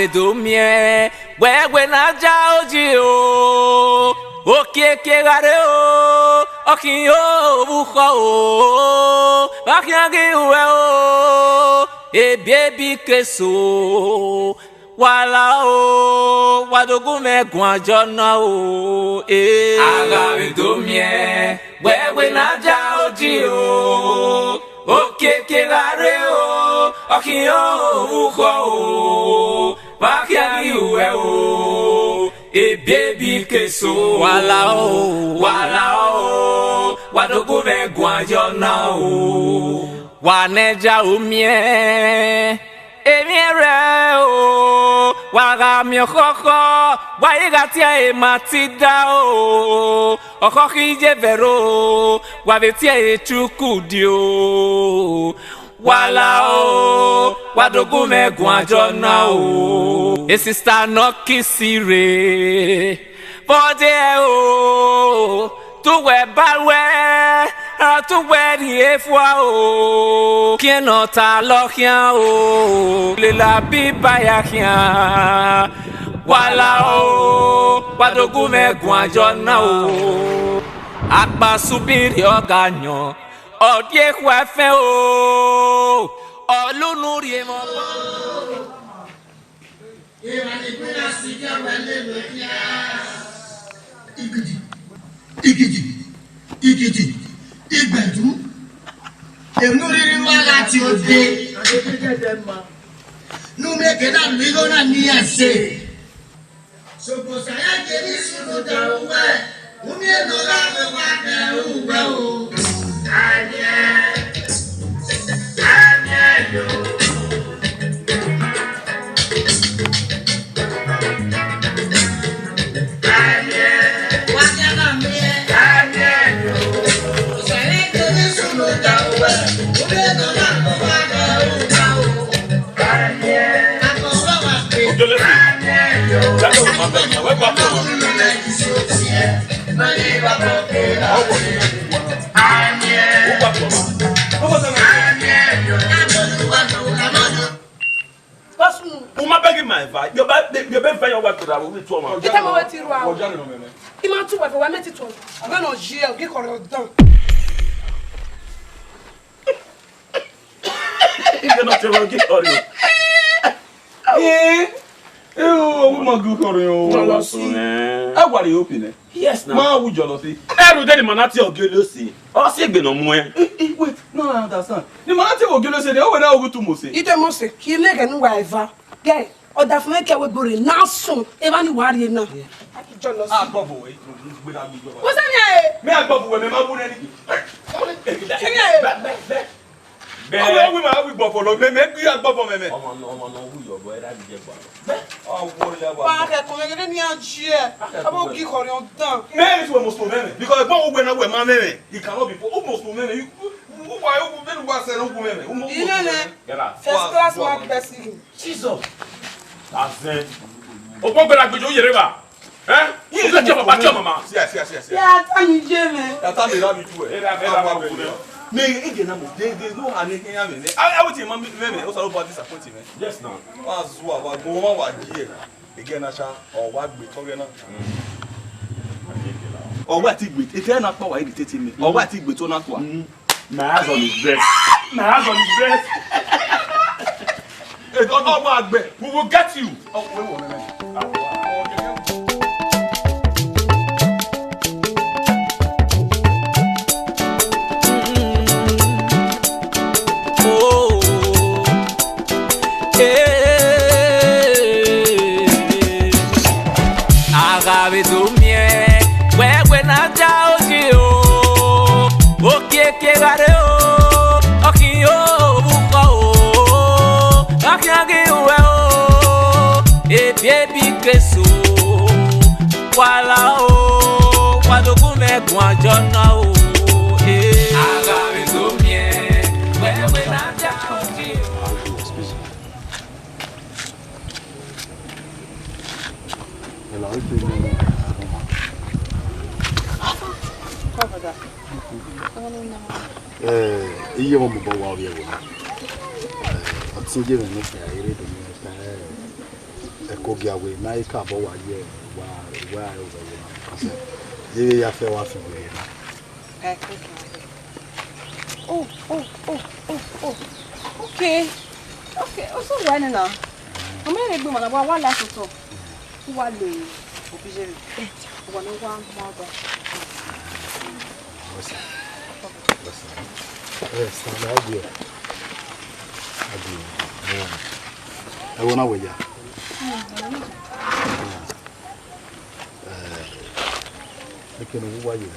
Agavedumie, where na jaoji Okie gareo, okio buho, bakiagi ueo, e baby keso, walao, wadogume guanjona o, e. Agavedumie, where na jaoji okie gareo, okio buho, bakiagi ueo. E baby keso walao wadogo me gwanjo na o waneja umie emiere o waga mi koko waigatia e matida o okoki je vero wavetia e chukudio walao wadogo me gwanjo na o e sister no kisire bode o tuwe balwe tuwe ni efwa o kieno ta lokia o le la biba ya kia walao wadogo me gwanjo na o Akpasubi oganyo odie kwefe o olunuri mo Ikiti igbedu enuriri malati ode nu meke na ligo na ni ase so ko saya jeri sunu da uwe umi no la me wa ke uwe o anye yo Uma begging my advice. You're begging your wife to that with 2 months. Get him away to Rao. He might too, if I met it. I'm going to jail. Get correct down. You're not ever get on you. Oh, woman, good for you. I want you open it. Yes, now. Ma, would you see? Every day, the manati of Gulusi. Oh, see, no more. Wait, no, I understand. The manati of Gulusi, they always go to Musi. You don't must say, he make a new wife. Guy, or the make a way now soon. Even worry now. Ah, Bobo, wait. What's that? Me, I Bobo, when my money. Oh, we might go for me. Make you a Bobo, me. Oh, no, who your boy that you get. Oh, what I can't get any idea. I won't give her on down. Man, it's almost no man. Because when I wear my man, he cannot be almost no man. Why open was a woman? First class mark best. Jesus. That's it. Oh, what better go to your river? Eh? You let your mama. Yes. Yeah, I'm in German. That's how they love you too. There's no anything. I would say, Mammy, also about disappointment. Yes, no. As well, go on here. Again, or what Victoria. Or what it with? If you're not power irritating me, or what it with not one. My hands on his breast. My hands on his breast. It's all about bed. We will get you. Oh, wait a minute. Baby keso wala o wadogu me gwanjona o agavedumie wewe na jaoji iye mo bo wa ye wo. Atije me no fa ire do me fa. Ekogi away na ika bo wa ye wa over because ye ya fe wa fi we na. Oh. Okay. Also why na? Amo le gbe mo na wa la so. Wa lo obije re. Wa no wa ma gba. Stand out here. I wanna wait ya. Because who are you?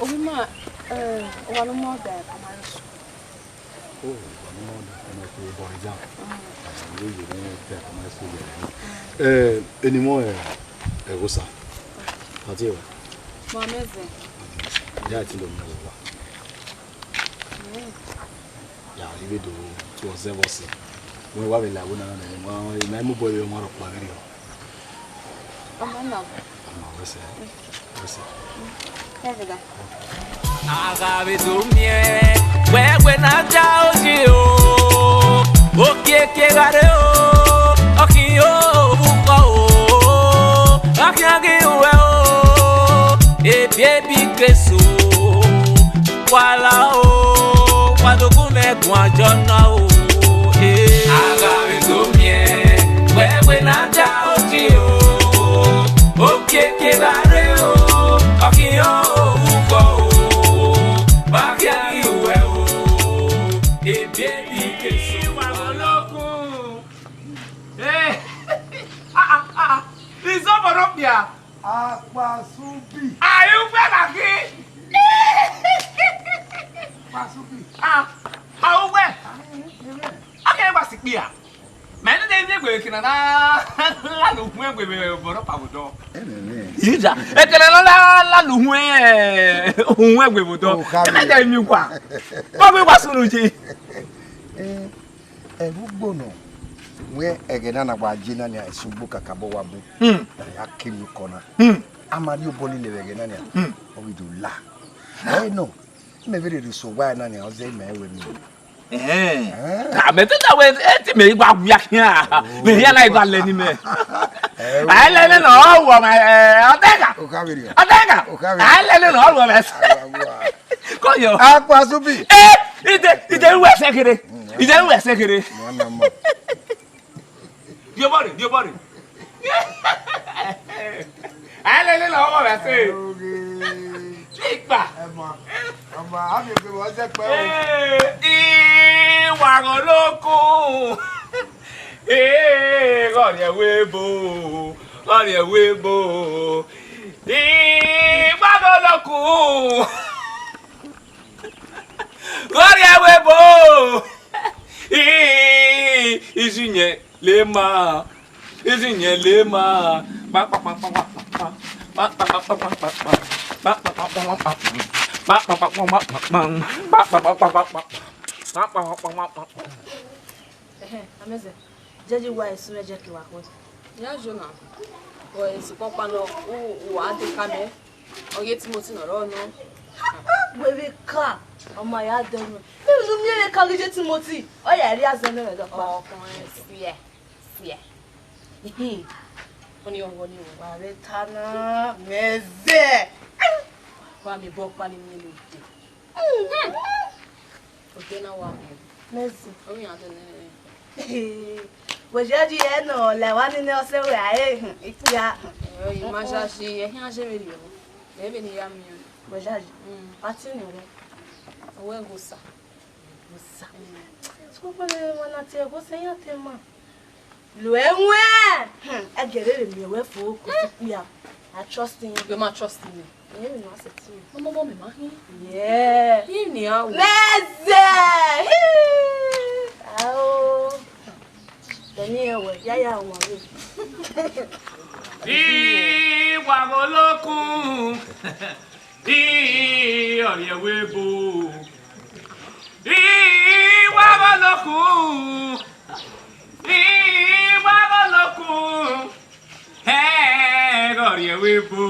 Obima wa no mo da pa ma so. Oh, no more than a boy down. Anymore, Rosa. How do you? Mameze. Yeah, it's in the middle. Yeah, you do to observe us. We were like one another. My boy, you want to play video. Agabe dumie, wewe na jao jio, okieke gare o, okio buko o, akiage uwe o, baby keso, wala o, wadokume guajona o, agabe dumie, wewe na jao jio, okieke gare o, okio buko o. Akpasubi. Are you well again? Akpasubi. How well? Okay, what's it here? Man, they never working on a lot of women for a powder. You are a lot of women we would do. And then you want. What was Luigi? Bono. Where again, and about Gina and Subuka Kabowabu. I kill you corner. Amadio Boli Leganania. Or we do la. I know. Maybe so why none of them may with me. I bet that way to me what we are here. Me and I got letting me. I let it all woman. I let it all woman. Call you Akpasubi. It was secretary. It was secretary. Your body. I let it all woman say. Wagoloku. Gloria Webo. Wagoloku. Gloria Webo. Izinye lema. Ameze. Jaji wa isume jeki wa kwa. Ya jona. O esi papa no o ade kame. Oye Timothy no ro no. Wewe ka. Ọmọ ya denu. Ezu mi le ka je Timothy. O ya ri azen le do pa. Ọkùnrin sie. Oni wa re tana meze. Wa mi bo pa ni mi le. Okay na wa. Meze. O mi ade ne. Wejaji eno le wa ni ose we aye itia. Imaja shi e hin ase me lo. E be ni ya mi. Wejaji. Ati ni re. Owe gosa. Skopale wana te gosa ya tema. Lo enwe. E gere mi we fo ko ti ya. I trust in you. You ma trust in me. You know say ti. Mama me ma hin. Yeah. Hin ni awo. Meze. Ao. Daniel, ya won re. Wagoloku. Oye Webo. Wagoloku. Hey, Oye Webo.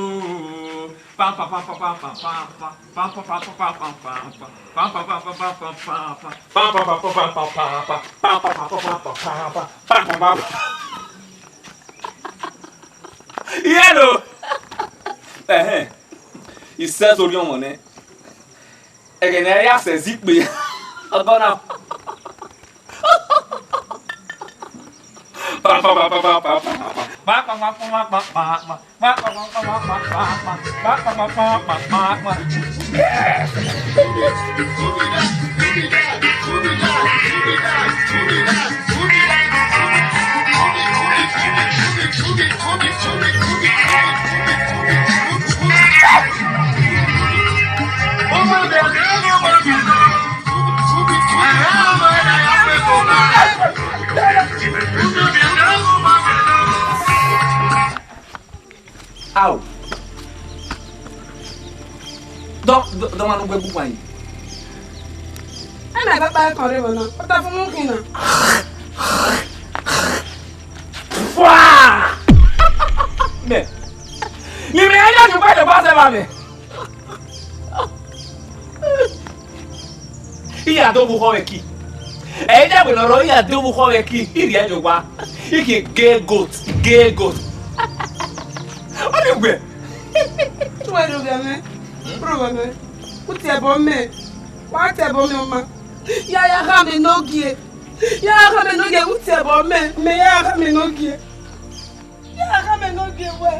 Yellow. He says, "Oh, your money." Again, I says, "Zip me." I'm gonna. Ow! Don't want to go book. I never buy a corner. What the fuck is it? Wow! Me. You mean I got to buy the bus about me? Iya do bu hoeki. E ja bu no iya do bu hoeki. Iri ajo wa. Iki gay goat. What you gbe? Why do you me? Problem. Put your bomb me. What your bomb me? Ya ha me no gie. Ya ha me no gie. Put your bomb me. Me ya ha me no gie. Ya ha me no gie we.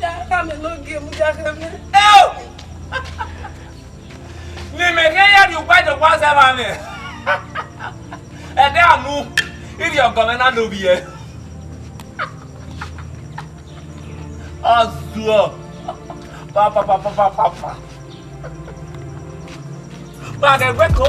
Ya ha me no gie mu ya ha me. Oh! Ni me ke ya du pa do pa se ba me. E de amu. Iri ogo na no bi e. Azuo. Pa. Ba ke gbe ko.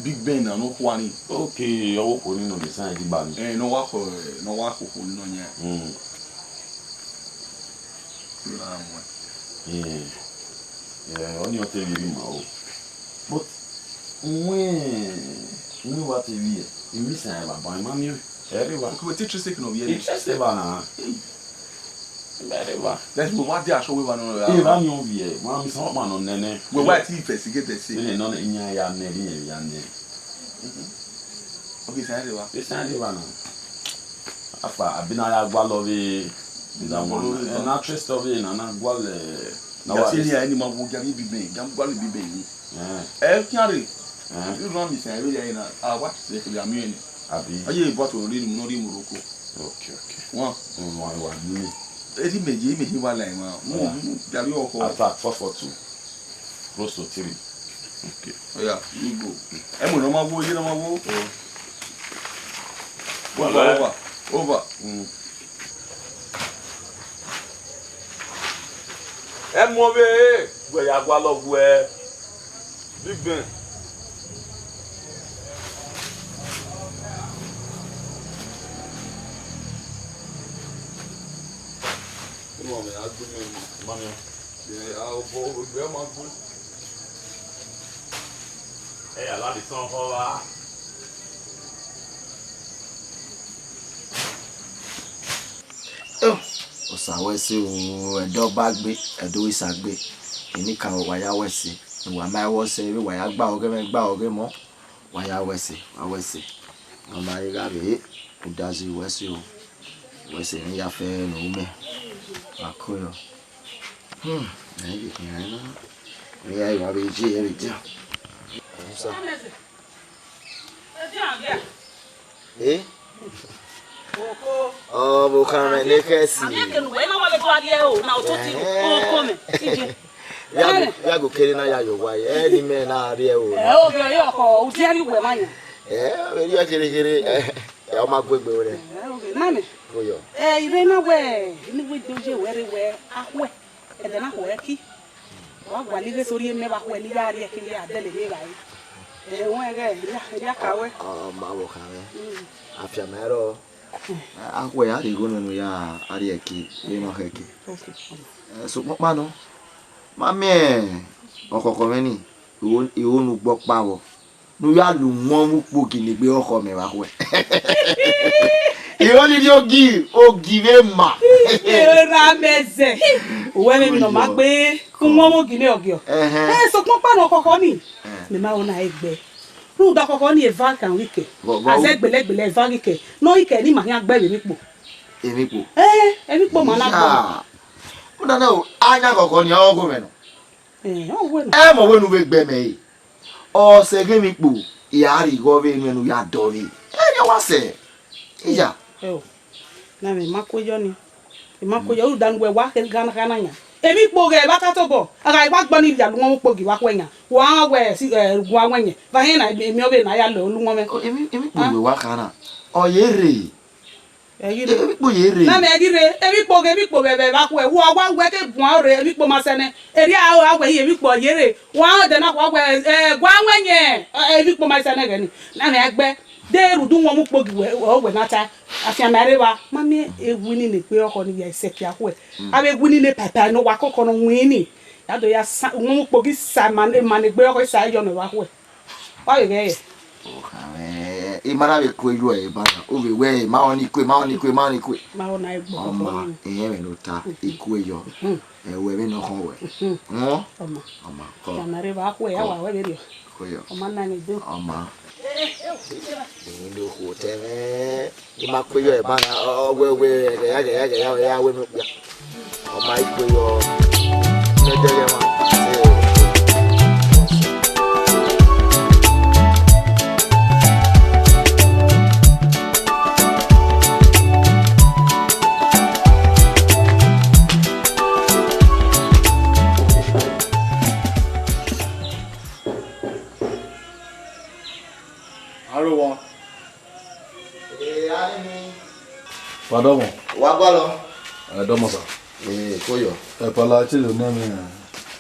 Big Ben na no kwani. Okay, owo ko ni no be sign di ba ni. No wa ko ni no nya. Yeah, on your TV ma o. But when what TV e mi sign ba ba ma mi. Everyone. Ko teacher sick no be here. Teacher ba na. Everyone. Let's move what they show we no. E ba mi o vie. Ma mi so ma no nene. We why TV investigate the say. No nya ya na ri ya ne. Okay, say they wa. They say they wa na. Afa abina ya gwa lo be na mo na trust of na gwa le na wa say any man go jam bi ben, jam gwa le bi ben ni. Kiare. You run me say we dey na what say we am you ni. Abi. Aye bottle ri mu no ri Morocco. Okay. One wa ni. Edi meji wa line ma. Mo jari oko. Attack 442. Close to 3. Okay. Oh yeah, you go. E mo no ma wo, you no ma wo. Over. E mo be, we ya gwa lo bu e. Big Ben. Mo me a du me mami. A bo be ma gbo. E ala di son ho wa. Osawesi o edo bagbe edo isagbe eni kan o waya wesi wa mai wo se ri waya gba oge mo waya wesi no mai ga be udazi wesi o wesi ni ya fe no me akoyo ya iwa be ji e bi ja Eh? Oh, bo kame ne kesi. Ya go kere na ya yo wa any me na are o. Okay, yo ko o ti ari we manya. We ya kere ya ma gbegbe o re. Okay, mami. Go yo. Ire na we, ni we doje we ahwe. E de na ho eki. Wa gwa ni sori me ba ho ni ya ari ekele adele ni bai. Won ya kawe. Ma wo kawe. Afia mero. Ahwe ya ri go no ya ari eki, ni no heki. Okay. So pa no. Mami okoko meni iwo nu gbo pa wo. Nu ya lu won mu po kini gbe oko mi wa we. Iwo ni ogi me ma. Ra meze. Owe mi no ma gbe ku won mo gini ogio. So pon pa no koko ni. Me ma wona egbe. Ru da koko ni eva kan wike. Aze gbelegbele eva wike. No ike ni ma yan gbe mi po. Emi po. Emi po ma na po. Una no anya koko ni ogo me no. O we no. Mo we nu be gbe me. O se ge mi po. Ya ri go be nu ya do mi. Ya wa se. Iya. Na me makoyo ni. Makoyo ru dan we wa ke gana nya. Emi po ge ba ka to bo. Aga iwa gbo ni ya lu won po gi wa kwenya. Wa we si gwa wenye. Va hin na emi obe na ya lo lu won me. Emi po we wa kana. O ye re. Emi po ye re. Na me dire, emi po be ba ku e wo wa we ke bun re emi po ma sene. Eri a we emi po ye re. Wa de na kwa we gwa wenye. Emi po ma sene ge ni. Na me egbe de ru du won mu po gi we na ta. Afia mare wa. Mami ewu ni ne pe oko ni ya iseki akwe. Abe ewu ni ne papa no wa koko no wini. Ya do ya won mu po gi sa man gbe oko sa yo no wa kwe. Wa ye ge. Imara be ko ilu e ba o be we ma oni kwe. Ma ona egbo. Oma me no ta iku eyo. We me no ho we. Oma ko. Ya mare ba kwe ya wa we be ri. Ko yo. Oma na ni do. Oma. Ni ho te me. Ima kwe yo e ba na we ya we me ya. Oma iku yo. Ne de ya ma. Padomo. Wagwalo. Domo sa. Koyo. Pala chilo name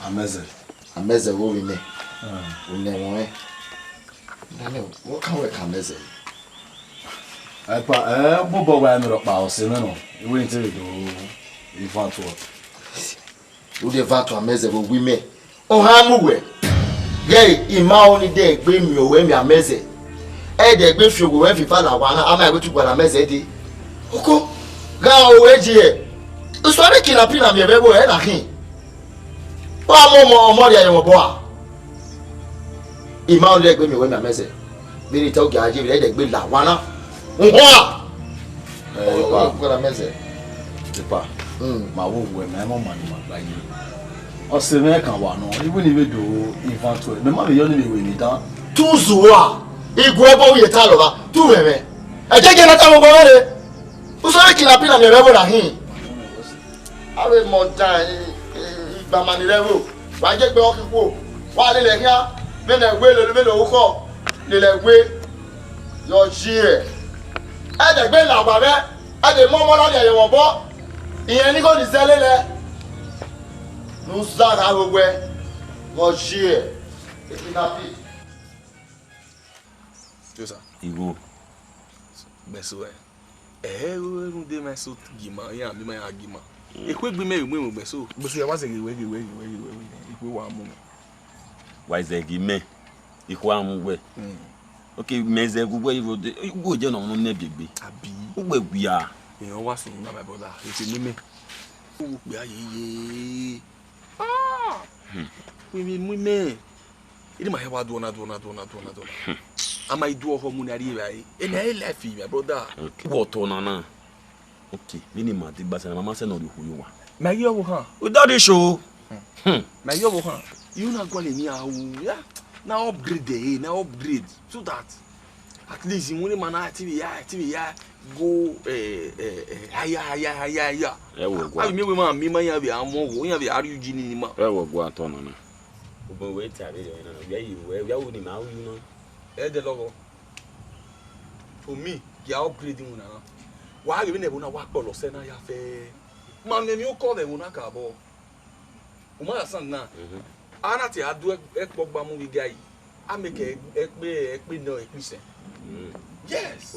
Ameze. Ameze wo we me. Unne mo e. Nane wo kan we kan Ameze. Bobo wa mi ro pa o se no. We nti do event wo. Wo de event Ameze wo we me. O ha mu we. Gay ima oni de gbe mi o we mi Ameze. De gbe fi ogo we fi fa la wa na ama e tu gba Ameze di. Oko ga o eje e so re kila pina mi bebo e na kin wa mo ri aye mo bo a ima o le gbe mi we na mese bi ri to ga aje bi de gbe la wa na nko a pa ko na mese pa ma wo we me mo ma ni ma gba yi o se me kan wa no even if we do event we me ma be yo ni we ni dan tu zuwa igu ebo ye ta lo ba tu me me e je na ta mo go re usore kila mi rebo na hin awe monta igba mani rebo wa je gbe okipo wa le kia me na gbe le lo ko le gbe yo jire e de gbe la gba be e de mo la de won bo iyen ni ko di selele nu sa ga gbogbo mo jire e na pi Josa iwo beso we de meso gima ya mi ma ya gima ekwe gbe me mu beso ya wa se we ekwe wa mu wa ze gime ikwa amu we okay meze gugwe ivo igwo je no ne bigbe abi ugbe gua eyan wa sin na my brother eti mi o pe ayeye mi me idi ma he wa do na ama idu oho mu na ri bai ena e life my brother what on na okay mini ma ti gba se na mama se no ri huyo wa ma yo wo han without the show ma yo wo han you na go le ni awu ya na upgrade so that At least you want man active go higher. I mean, man, me have a more we have a RUG in my go at on. But wait, where would him out, you know? The logo. For me, you're upgrading now. Why you never know what Polo said? I have a man, you call them Unakabo. Uma son now. Anati, I do a Pogba movie guy. I make a no Christian. Yes.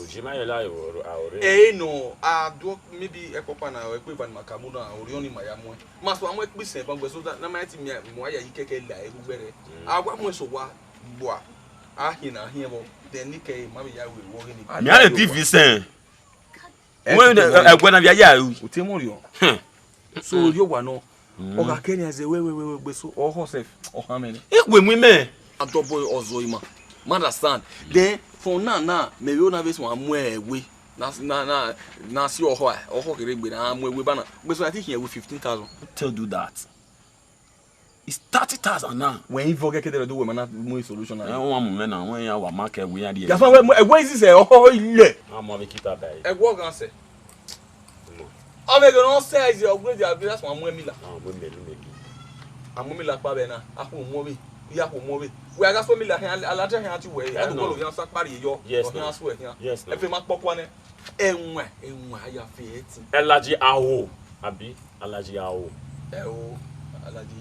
No, I do maybe a papa now, equivalent Macamuna or Rioni Mayamo. Must one week be said, but so that Namati Moya Ike Lai, I want more so what bois. I hear then Nikkei, Mammy, I will walk in. I'm not a TV saying. When I yell, Timorio. So you want no. Or Kenya as a way so or horse or how many? When we may. A double or Zoima. Understand? Then for now, maybe you have one way we. Now see your hoa or hockey with arm with banner. But I think here with 15,000. Tell do that. It's 30,000 now. When you forget to do women, not more solution. I don't want men and when our market we are the. That's why is this? Oh, yeah. I'm going to keep that day. I walk and say. I'm going to say, is your great that's one way. I'm going to like Babena. I will move it. Ya homowe we aga so mila han alaje han ati we ya go lo yan sapari yo yan so e yan e fe ma popo ne enwa ya fe eti alaji awo abi alaji awo alaji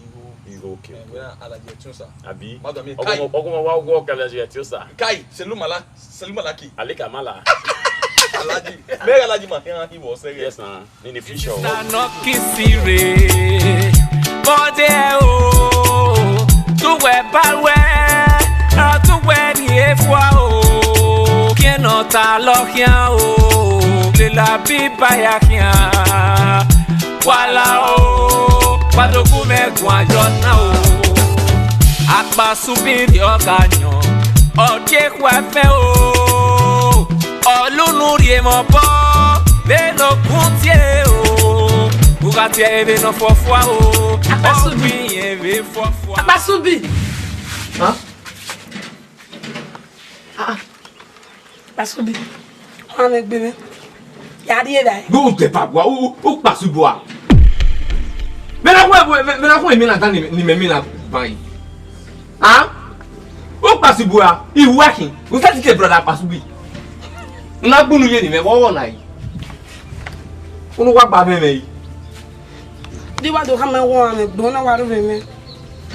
iwo okay we alaji etusa abi madam kai ogomo wa go alaji etusa kai selumala ki alika mala alaji me alaji ma han he was say yes na in the future na kisire bode o to where to where the FWO Kien nota logia o la pipa ya kia wala o padoku me guajona o Akpasubi oganyo o ke kwafe o olunuri mo bo le no kuntie o Bugatti eve no fofwa o Akpasubi eve fofwa Akpasubi Akpasubi on est bébé yadi e dai go te papwa o Akpasubi a me na ko emi na tan ni me na bai o Akpasubi a he working we start to brother Akpasubi na gbunu ye ni me wo na yi unu wa gba me yi di wa do ha me wo ame do na wa do me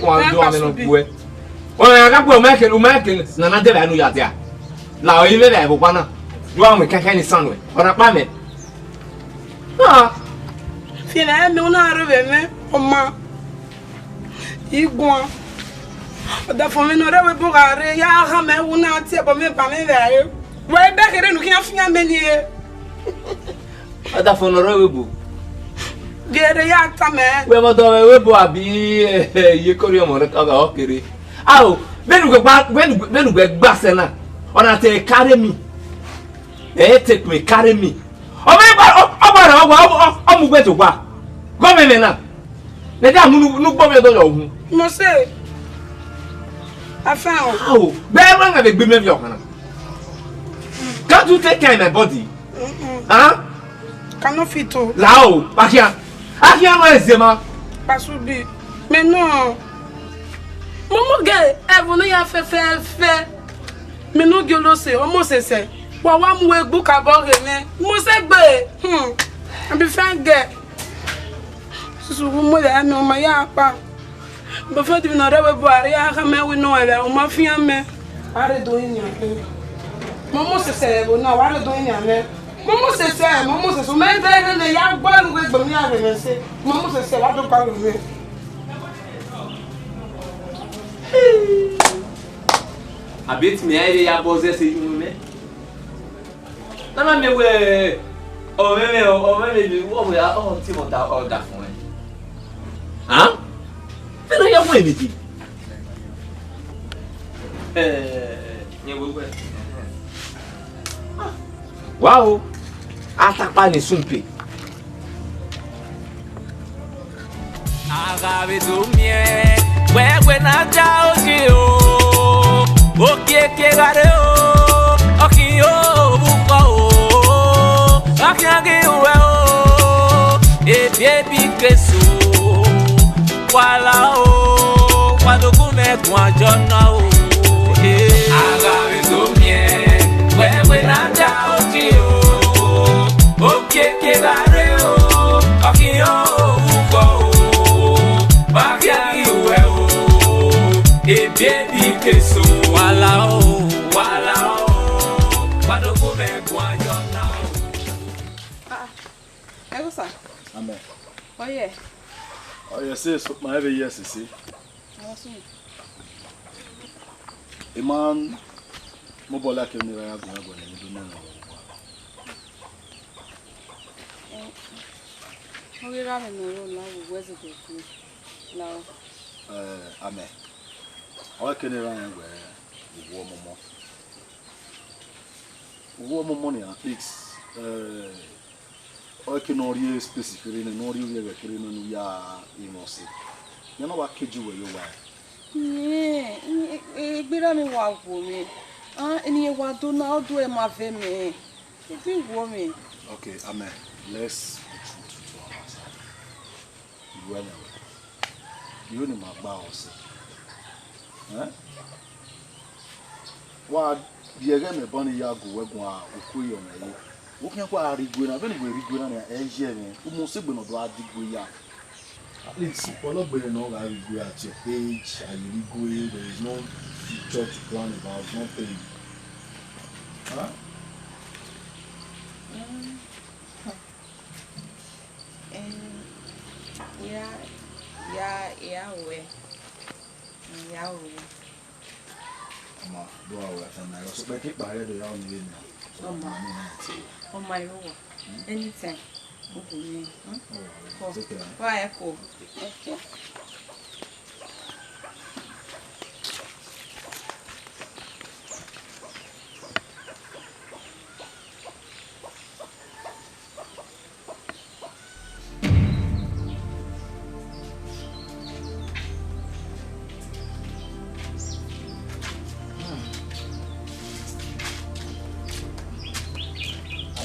wa do ame no buwe o ya ka po o make na na de ba nu ya te a la o ile le bo pa na do awon keke ni sanwe o na pa me fi na me una ro me o ma igwan o da fo me no re we bo gare ya ha me una ti e bo me pa me ve we be kere nu ki afia me ni e o da fo no re we bo gere ya ta me we mo do we bo abi ye kori o mo re ka o kere awo benu gba se na ona te carry me take me carry me o me gba o mu gbe to gba go me na le da mu nu gbo me do yo hu mo se afa o be ma be gbe me bi o kana can't you take care of my body cannot fit to lao akia no ezema Akpasubi mais non Momo ge evunu ya fe me no gelo se o mo se wa mu egbu ka bo re ne mo se gbe abi fan ge susu mo le ami o ma ya pa bo fe di na rewe bo are ya ka me wi no ele o ma fian me are do yin ya mo se bo na wa re do yin ya me mo se so me be ne ya gbo nu gbe mi are me se mo se wa do pa me abet me ai ya boze se me na ma me we o me mi wo ya o ti mo ta order fún ẹ me na ya wo emeji nye wo we wow atapa ni sumpe agabe do mie we na ja oji o okie ke gare o oki moi j'en ai Agave gomie, wewe na daotio, okeke bareo, okio ugo, bagiari uweo, e baby keso, wala o, wadoko me guayona. Egusa. Amen. Oh yeah. Oh yes, so my every yes see. Iman mo bola ke ni ra gwa gwa ni do na. Oge ra me no na wo weze go ku. Now. Amen. O ke ni ra gwa wo momo ni it's o ke no rie specifically no rie we ke no ya imosi. You know what keju we yo wa. Gbera mi wa wo mi. Eni wa do na do e ma ve mi. E fi wo mi. Okay, amen. Let's be true to ourselves. You anyway. You ni ma gba ose. Wa biere me boni ya go wegun a okuyo na ye. Wo kan kwa arigwe na be ni we rigwe na e je mi. O mo se gbe no do adigwe ya. At least Ologbe no ga rigwe at your age and you rigwe there is no future to plan about nothing. Huh? Yeah. Ama do awa na so be ke pare do ya oni ni. On my room. Anytime. Okay. Okay. Why echo? Okay.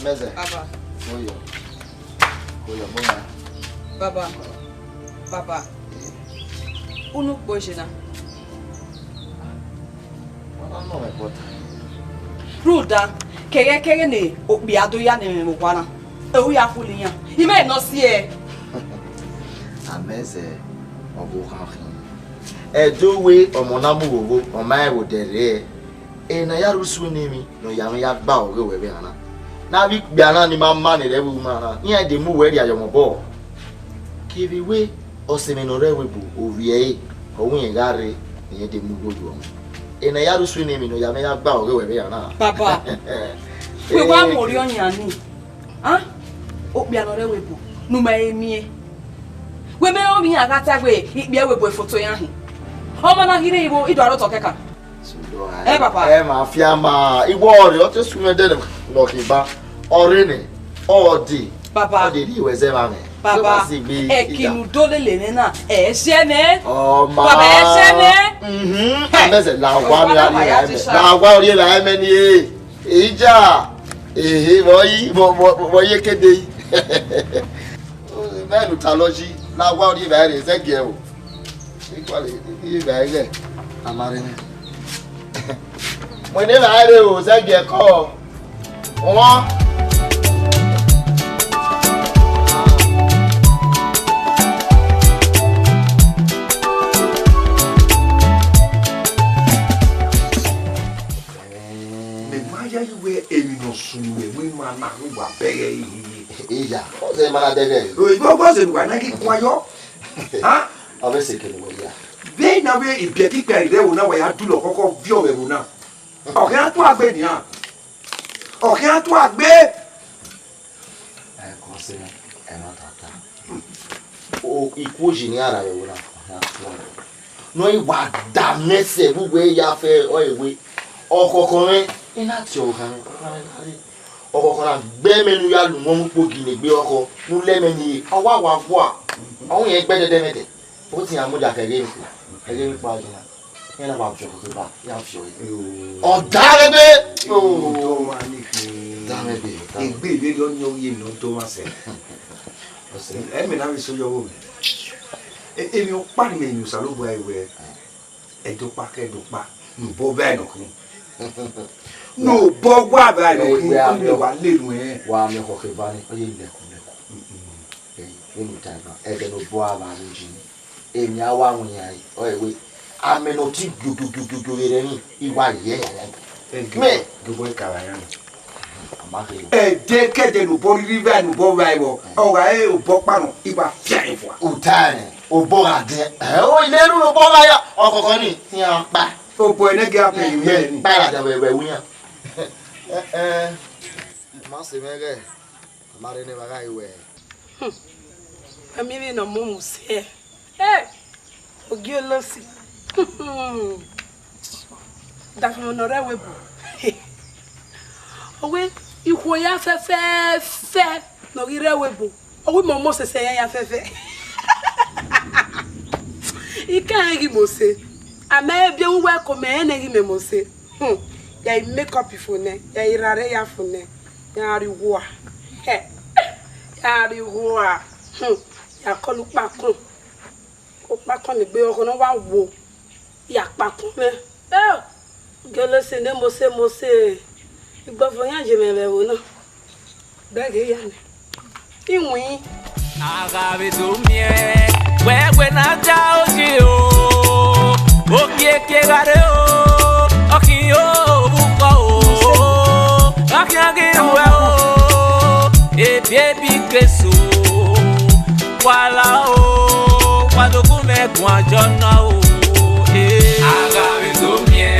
Ameze. Baba. Oyo. Oyo bonga. Baba. Unu bojina. Wana no me bota. Ruda, kege ne okbi ado ya ne me kwana. Ewu ya fuli ya. Ime no sie. Ameze. Obo khan. Edowe omonamu wowo, omai wo dere. Na ya rusu nimi, no ya me ya gba oge we be ana. Na bi gba ni mama ni rewu mana. Yen de mu we ri ayomobo. Kibiwe osemeno rewe bu ovie ohun yen gare yen de mu goju o. Na ya rusu nimi no ya me ya gba oge we be ana. Papa. We wa mori onya ni. Okbi ano rewe bu. Nu ma emie. We me o mi agata gbe ikbi ewe bu foto yan hin. Omo na hire ibo ido aro to keka. Papa. Ma fiama igbo ore o te sume de no kiba ore ni odi. Papa. Odi ri we se ma me. Papa. Kinu dole le na se ne. Oh ma. Papa se ne. Ameze la wa mi ari. La wa ori la me ni ija. Boyi kede yi. Menu taloji la wa ori ba re se ge o. Ikwale yi ba re. Amare ni. Mo ní láàárẹ̀ ò sẹ́gi ẹ̀kọ́ wọn. Mẹ̀máyá ìwé èmi nà sùn ìwé wí máa nà wíwà bẹ́rẹ̀ yìí. Ìyá ọ̀sẹ̀ máa dẹ́gẹ̀. Òyìnbó gbọ́sẹ̀ wà náà kí kún ayọ́. Ọbẹ̀ sì kìlọ̀ wọ̀ yá. Bẹ́ẹ̀ náà wẹ́ ìbíẹ̀ kíkẹ́ ìrẹ́wò náà wà yá dúlọ̀ kọ́kọ́ bí ọ̀rẹ́ wò náà. Ọ̀kẹ́ á tó àgbẹ̀ nìyà. Ọ̀kẹ́ á tó àgbẹ̀. Kọ́ sí ẹ̀rọ tàtà. Ikú òjì ní ara rẹ̀ wò náà. Nọ ìwà dà mẹ́sẹ̀ gbogbo ẹ̀yà fẹ́ ọ ìwé. Ọkọ̀ọ̀kan iná tí ọ̀kan ọkọ̀ọ̀kan náà gbẹ́mẹ́nu yá lù wọ́n mú pògì lè gbé ọkọ̀ mú lẹ́mẹ́ni ọwọ́ àwọn àgbọ̀ à. Àwọn yẹn gbẹ́ dẹ́dẹ́mẹ́dẹ́. Ó ti yàn mújà kẹ̀kẹ́ ìpò. Kẹ̀kẹ́ ìpò àjùmọ̀. Yẹn náà wà jọ̀kọ̀ tó bá yà fi ọ̀yẹ́. Ọ̀dàrẹ́bẹ́. Ìgbé ìwé lọ ní oyè mi tó wá sẹ́. Ẹ̀mí náà mi sọ yọwọ́ mi. Èmi ò pàdé mi ìyùsà ló bu ẹ̀wẹ̀. Edopa kedopa. No bo ba no kun. No bo wa ba no kun. No wa le nu e. Wa me ko ke bani o ye le kun. Any time now, I don't know boy about it. In your one way, we I may not think you any. You want here. Me, go work around. They get the body river and bo rival. Oh, I bo pano. Iba fiang for. Utane, o boa de. Oh, never no boa. Oh, Connie, yeah, back. Oh, boy, I get up in bad away. We are. Master Mega, Marine Magawe. I mean, no moves here. Hey, oh, you lossy. That's no Nerow. Oh, wait, you were fair, no Nerow. Oh, we almost say I have fair. You can't give me say. I may be welcome any me say. Ya make up for ne, ya irare ya for ne, ya reward. Hey, ya reward. Ya kọlu pakun ko pakun ni gbe oko no wa wo ya pakun me gele se ne mo se igbo fo yan je me be wo na dage ya ni iwin agabe do mie we na ja oji o okieke gare o oki o buko o akiage we o e baby keso wala o wadogun megun ajona o agabe do mie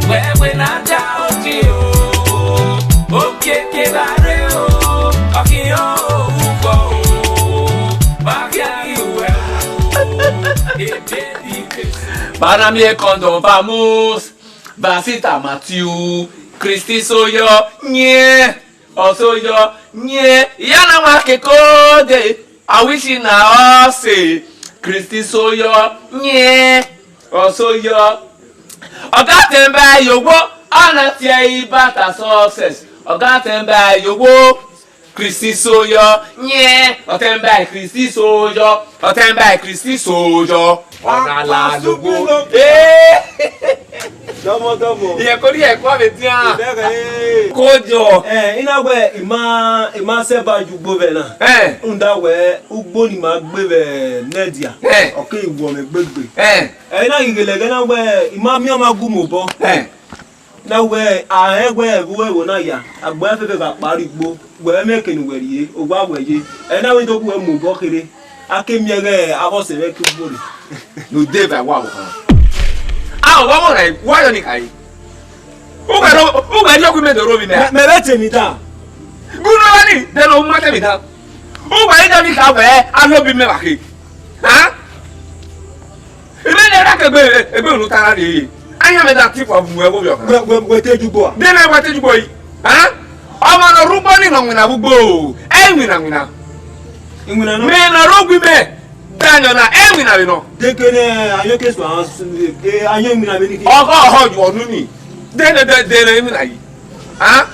wewe na ja oji o okieke gare o okiyo uko o bagiagi we o Para mi cuando vamos Basita Matthew Christy soyo nye osoyo nye yana make kode I wish you now say Christy soyo nye osoyo Oga temba yowo ana tie ibata success Oga temba yowo Christy soyo nye otemba Christy soyo otemba Christy soyo ona la logo Domo. Ye kori e kwa betia. Kojo. Ina we ima se ba ju gbo be na. Nda we ugbo ni ma gbe be nedia. Oke iwo me gbegbe. Ina igele na we ima mi o ma gu mo bo. Na we a egwe wo na ya. Agbo afefe ba pari gbo. We me ke ni weriye, ogba weye. Na we to ku mo bo kere. Akemi ere abose me ku gbo re. No dey by wa wo kan. Ah, what are you? Why are you crying? Who are you going to rob me? Me let me down. Good morning. Then no matter me down. Who are you going to have? I love you, me. Huh? You may not be able I am a that tip of where take you go. Then I want to go. Huh? I'm on a room running on when I will go. Emina. Men are rob me. Daniel na emi na no dekene ayoke so ayo mi na me ni ogo hoju onu ni de emi na yi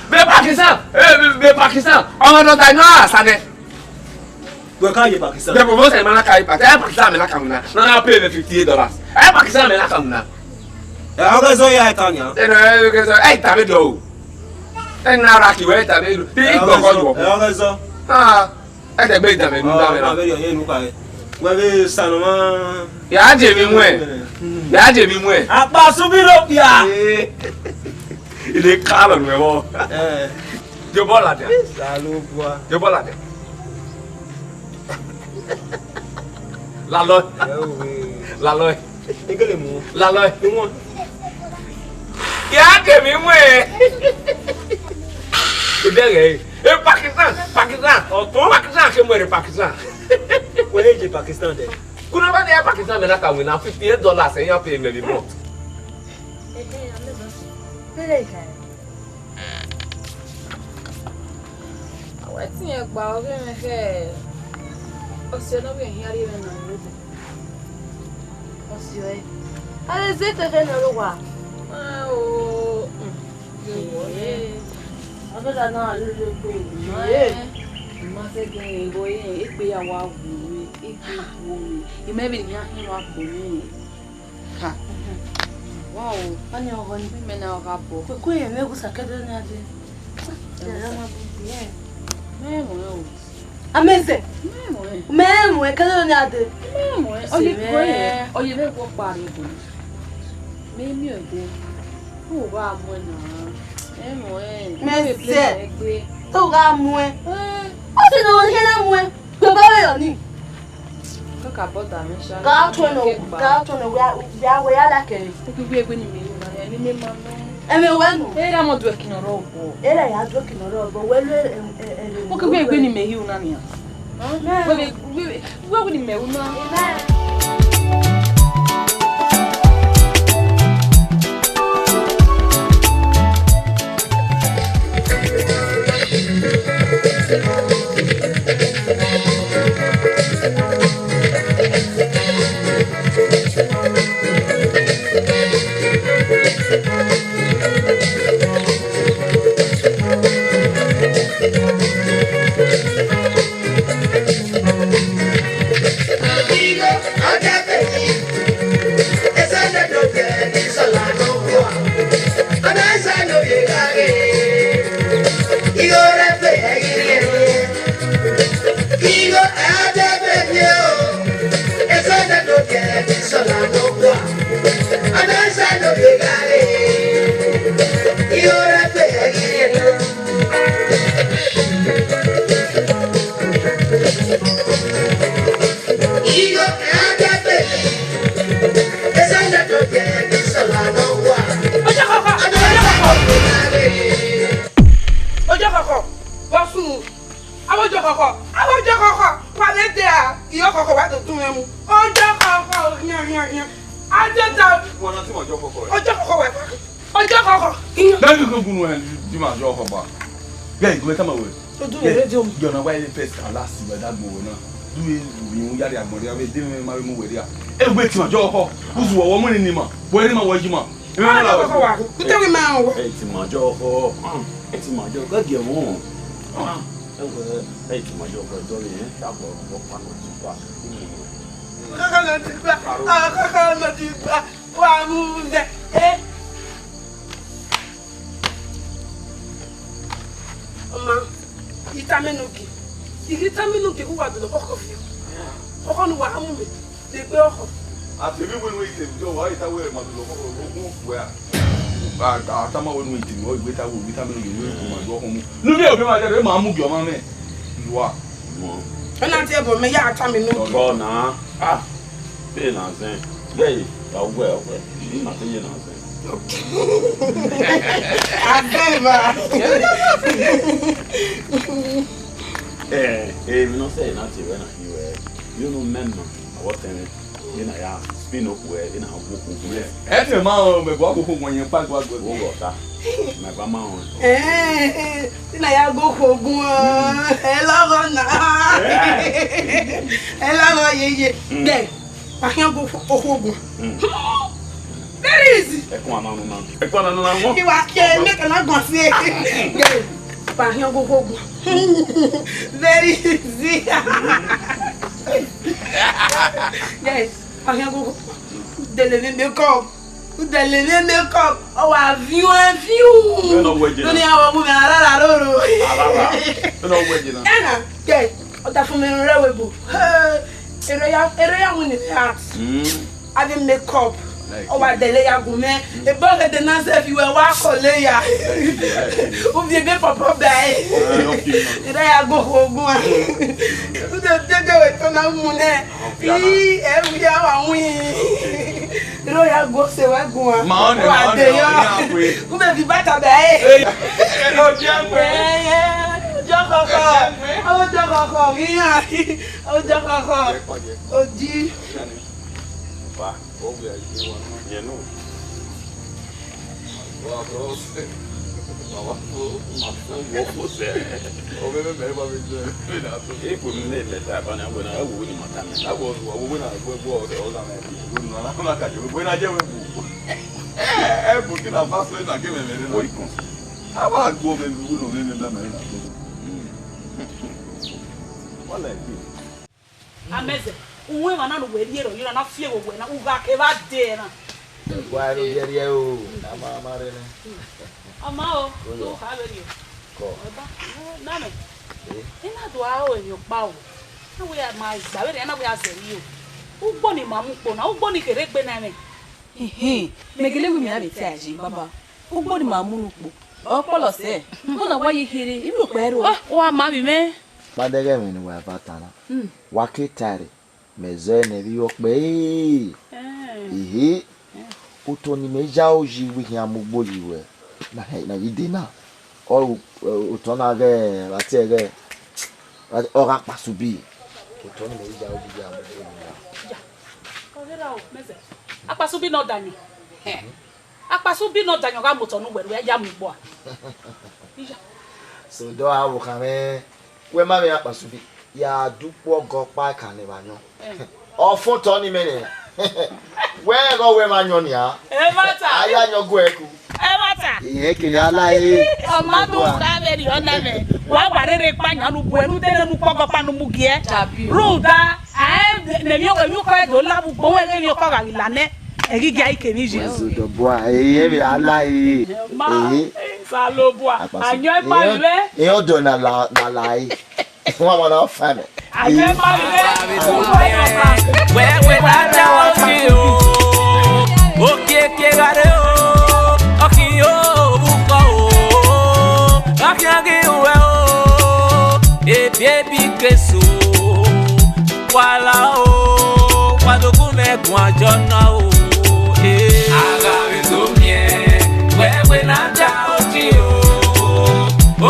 be Pakistan omo do ta no asane we ka ye Pakistan be bo se mana kai Pakistan me na kamuna na pay me $58 Pakistan me na kamuna ogo so ya Tanya ogo so ta be do na ra ki we ta be do igbo ko jo ogo so te be ta me nu da me na be yo nu ka Webe sanoma ya je mi mwe Akpasubi lo ya ile kala nwe mo je bola de salo boa je bola de la lo egele mu la lo mo ya je mi mwe idere Pakistan oto Pakistan ke mwere Pakistan Where is Pakistan then? Kuna ba dey Pakistan me na ka win $58 and you pay me every month. Wetin e gba oge me fe. Osio no be hiari we na nrude. Osio e. Ale zete fe na ruwa. O. Abada na lulu ko. Masege boye ikpe ya wa wuwe ikpe wuwe imebi nya hin wa ko ni ha Wow, Ani ogoni. mena okapo. Ko ye me kusakede ni ade. Memo. Ameze. Memo e kede ni ade. Memo. Oye be ko pari bo. Memi ode. Ko ba mo na. Memo Meze. To ga mu e. O ti no ni na mu e. Gbe ba we yo ni. Kaka bota me sha. Ga to no we ala ke. Uyigue ni me na ni me ma no. Eme wenu. Era mo do aqui no robo. Era ya do ki no ro bo welu Uyigue ni me hiu na ni. Wewe ni me una. You're why the first and last year that go now. Do you yari agmori abe dey me marry mu weri a. E gbe ti ma jo ko. Uzu wo mo ni ma. Bo eri ma wo ji ma. E ma la wo wa. Ku te wi ma wo. E ti ma jo ko. E ti ma jo ga ge mo. E ti ma jo ko do le ta bo pa no ti pa. Kaka na ti pa. Kaka na ti pa. Wa mu de. Itamenuki. Itamenuki uwa do ko kofi. Oko nu wa amu mi. De pe oko. Ati bi wonu ite jo wa ita we ma do ko ko fu ya. Ba ta ma wonu ite mo igbe ta wo vitamenuki we ko ma do ko mu. Nu mi obi ma je ma mu gi o ma me. Iwa. Mo. Ana ti ebo me ya atamenuki. Go na. Be na zen. Ye, ta we o we. Na te ye na zen. Abeba. We not say nothing when you know, member, what then, I spin up where in our book. Every man may go home when you pack what go water. My grandma. I go home. Hello, ye. Then, I can't go for home. Very easy. You are make an go say. Go home. Very easy. Yes, I can go. The makeup. The makeup. Oh, I view and view. No way. No, I will not. Anna, yes. That's from the railway. Area winning hearts. I didn't make up. Oh, I delay a gourmet. The bug at the nurse if you were walk or layer. Who you get for proper day? Did I go home? Who the devil on a moon? Every hour we royal go say what go on. Who may be better day? Oh, gee. You know. Amazing. Uwe wana no we yero yira na fie wo na uga ke ba de na Why do you get you? Ọmọ o, tó ha lórí o. Ọba, nánà. Ina do a o yo pa o. Na we ma gbawe re na we azeri o. Ugbo ni ma mu po na, ugbo ni kere gbe na me. Megele wi mi na be ti aji baba. Ugbo ni ma mu nu po. Opolo se. Mo na wa yi hire, ibi o pe ro. Wa ma bi me. Padege mi ni wa batana. Wa ketare. Mezo ne bi o pe. Ihe. Utoni meja oji wi hin amugbo yiwe. Na idina. O utona ge ati ge. O Akpasubi. Utoni meja oji amugbo yiwe. Ora o meze. Akpasubi no dani. Akpasubi no dani ga moto nu weru eja mu gbo a. So do awu kame we ma me Akpasubi ya dupo gopa kan ba nyo. O fun to ni mene. We go we ma nyo ni a. E mata. Aya nyo go eku. E mata. Ihe kiri ala e. Ọmọ tó ga be ri ona me. Wa warere pa nya nu bu enu tele nu pogo pa nu mu gie. Ruda, ne mi o ko e do labu gbo we mi ko ga ilane. Egi gi aike mi ji. So do boy, e be ala e. Sa lo boa. Anyo e pa le. E o do na la e. Wọ́n mọ̀ náà fẹ́ mi. Àgbẹ̀ máa ń lé. Wẹ́wẹ́ dájá ọ̀kì o, òkè kéré o, ọ̀kì yóò bùkọ̀ o, ọ̀kì ọ̀kì ìwẹ̀ o, èbí èbí kẹsù o, wàhálà o, wàdógún mẹ́gun àjọ náà o. Àgàrí tó miẹ̀, wẹ́wẹ́ dájá ọ̀kì o,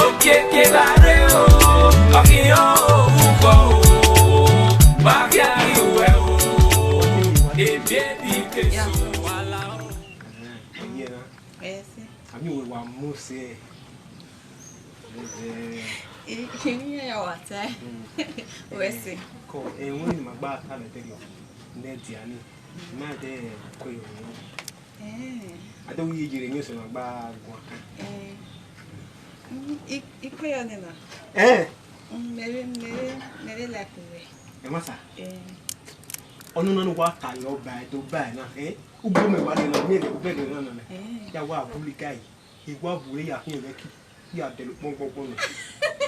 òkè kéré o. Akio uko bakia iwe o e baby kesu wala o yena ami we wa mose Kimi ya wata. Wesi. Ko woni magba ta le tego net ya ni na de ko yo. Ado wi jire nyo se magba gwa kan. Ikoyo nena. Mere la kuwe. E masa. Onu no wa ta yo ba do ba na ugbo me wa le no me ko be no no. Ya wa publica yi. Igwa bure ya hin le ki. Ya de lo pon.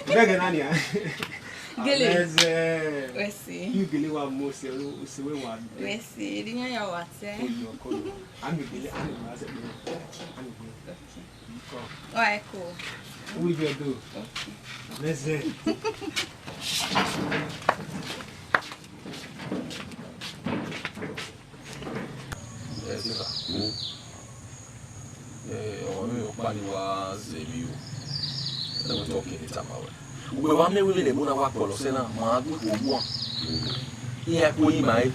Be na ni a. Gele. Wesi. You gele wa mo se o se we wa. Wesi, rinya ya wate. Ko yo. Ami gele ani wa se be. Ami gele. Oh, ecco. Uyigue do. Meze. Ọ̀rẹ́ yóò pariwa zèmi o. Ẹ̀wọ̀n tó kìí tàmà wẹ̀. Ugbe wa mẹ́wé lè múna wa pọ̀lọ̀ sẹ́nà máa gbé kò wọ́n. Ihe kò yí màá yé.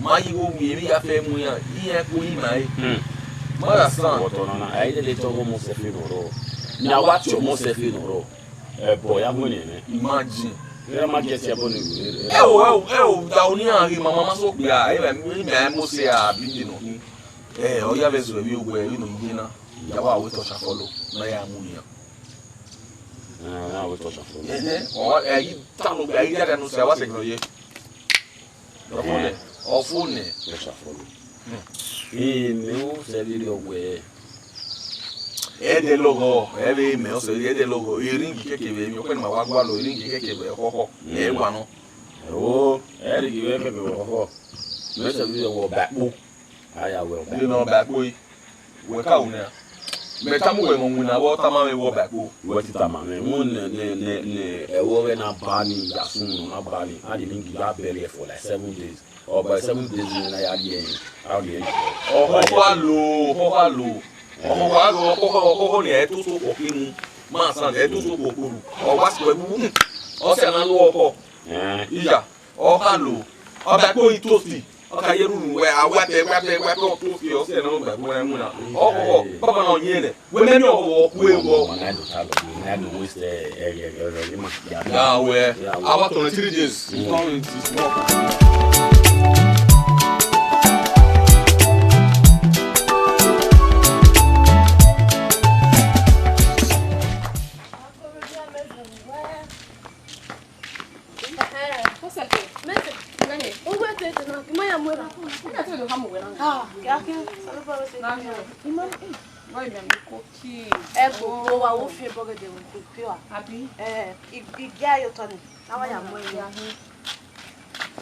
Máa yí wo wùyé mi yà fẹ́ mú yà. Ihe kò yí màá yé. Mọ́ra sàn. Ọ̀tọ̀ nana, ayé lè tọ́gbọ́n mọ́ sẹ́fẹ́ nọ̀rọ̀. Ní àwa tí o mọ́ sẹ́fẹ́ nọ̀rọ̀. Ẹ̀bọ̀ ya mọ́ nìyẹn. Imagine. Ẹ má jẹ́ ti ẹbọ ní ìwé. Ẹ o da o ní àárín màmá má sọ pé à ẹ mi mọ̀ sí àbí dènà. Ọ̀yá bẹ̀ sọ̀rọ̀ bí ogun ẹ̀ nínú ìgbé náà. Ìyàwó àwẹ̀ tọ̀ṣà fọlọ̀ náà yà mú nìyàn. Àwẹ̀ tọ̀ṣà fọlọ̀. Ẹ̀yí táwọn ẹ̀yí jáde nù sí àwa sẹ̀kìrọ̀ yẹ. Ọ̀fọ̀nẹ̀. Tọ̀ṣà fọlọ̀. Èmi ó sẹ́lẹ̀ ọ̀wẹ̀. Ede logo, ebe me o se ede logo, iringi kekebe mi okwe na wagwa lo iringi kekebe koko. Ewa no. Eri giwe kekebe koko. Me se bi wo bakpo. Aya we Bi no bakpo yi. We ka una. Me tamu we mo na wo tama me wo bakpo. We ti tama me mo ne ewo we na bani ya sunu na bani. Adi mingi ba bele for like 7 days. Or by 7 days na ya di en. How di en. Ho halo. Ọmọ wa go ọkọ ni e to so ko kinu ma san e to so ko koru o wa si webu o se na lo ọkọ iya o ha lo o ba ko itosi o ka yeru we awate o tosi o se na ba mo emu na o baba na onye le we me mi o ku ewo Na do talo na do waste area ma ya we awa to 3 days Why me cookie? Go wa wo fi burger de wo pure. Abi? Igya yo toni. Na wa ya mo ya.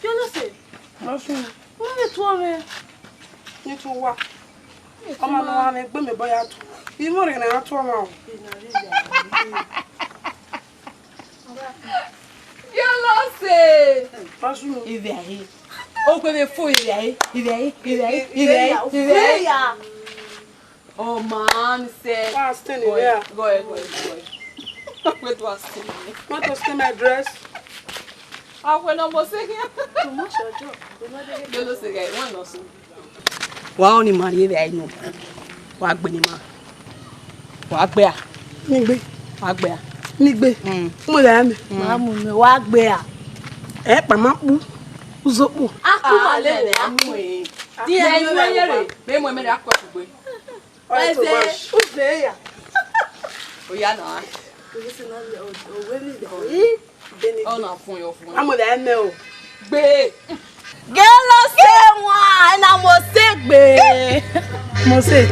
You know say? Nothing. Wọ́n lè tó ọ̀rẹ́. Ní tó wá. Ọmọ náà wá ní gbé mi bọ́yá tó. Ìmú rẹ̀ náà tó ọmọ. You know say? Nothing. Ive aí. Ou que me foi ive aí. Oh man, say. What's in there? Go ahead. Wait, what's in there? What was in my dress? When I'm saying, too much job. You know say, guy, one or so. Wow, ni Maria ve aí no. Wa gbe ni ma. Wa gbe a. Ni gbe. Wa gbe a. Ni gbe. Mo la mi. Ma mu mi wa gbe a. Pa ma pu. Uzopo. Aku ma le amu e. Ti e yo yere. Be mo me da kwa gbe. Oi se. Uze ya. O ya na. Ko se na o we ni de. Oh na fun yo fun. Amo da me o. Gbe. Gelo se wa na mo se gbe. Mo se.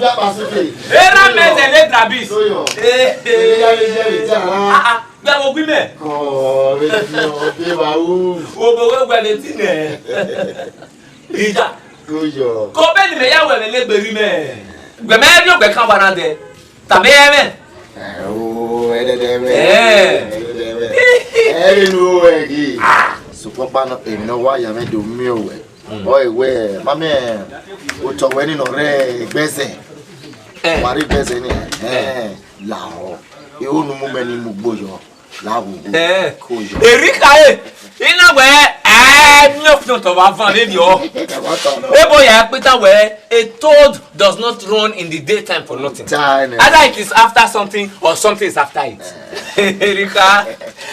Akpasubi. Era meze le trabis. Gba mo gbi me. Oh, be wa u. O bo we gba le ti ne. Ija. Goyo. Ko be ni me ya we le gberi me. Gbe me ni o gbe kan bana de. Tabe ye me. Oh, no egi. So papa no e no wa ya me do mi o we. Oi we, mame o to we ni no re gbese. Mari gbese ni la o. E o nu mu me ni mu gboyo. La wo. Koyo. Erika e. Ina we mi o fun to ba fan le ni o. E boy ya pita we a toad does not run in the daytime for nothing. Either it is after something or something is after it. Erika.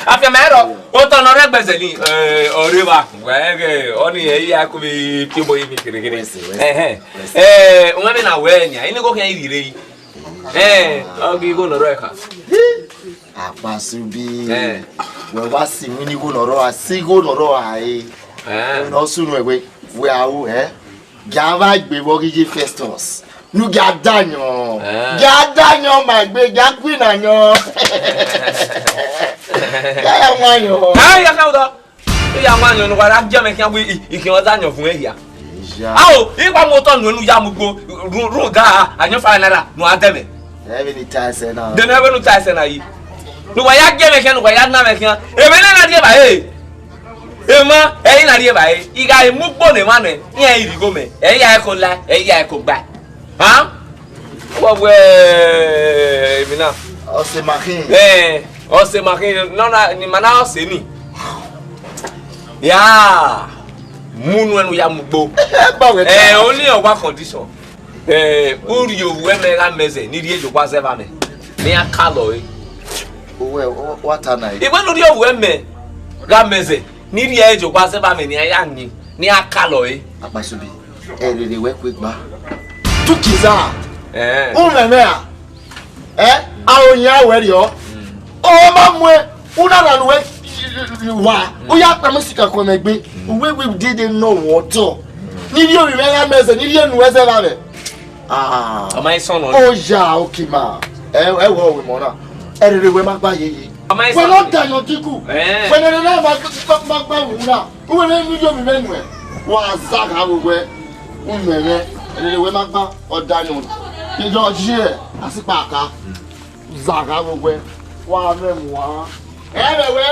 After mero o to no re gbese ni ore wa. We oni e ya ko bi ti boy mi kirikiri. Won be na we nya. Ini go kan ire yi. Ogi go no ro ka. Akpasubi. We wa si mi ni go noro asigo noro ai. No sunu egbe we awu Gava gbe wo gije Festus. Nu ga danyo. Ga danyo ma gbe ga queen anyo. Ya wanyo. Ya ka do. Ya wanyo no kwara je me kan we ikin danyo fun ehia. Awo, ipa mo to nu ya mugbo ru ga anyo fa nara nu ademe. Even the time na. De na be nu time na yi. Nu wa ya je me kan nu wa ya na me kan. E me na die ba Ema, eyin na die ba iga imugbo ne ma ne, yen irigo me. Eya e ko la, eya e ko gba. Ha? Wo we mi na. Ose makin. Ose makin no na ni mana ose ni. Ya. Munu enu ya mugbo. Only on one condition. Uri owu me ga meze ni die jogwa seva me. Ni akalo e. Owe what ana e. Iwe no die owu me ga meze ni die jogwa seva me ni aya nyi. Ni akalo e. Akpasubi. Rere we kwe gba. Tukiza. Uneme a. Aonya we ri o. O ma mu e. Una na we wa. O ya pa musika ko megbe. We didn't know what. Ni die owi me ga meze ni die nu we seva me. Am I son on? Oh ja, okay ma. Wo we mo na. Erere we magba yeye. We no da yo diku. We no na magba wu na. We no ni yo mi menu e. Wa zaga wo we. Unmere. Erere we magba odanu. Ki jo ji e asipa aka. Zaga wo we. Wa memu wa. Erewe.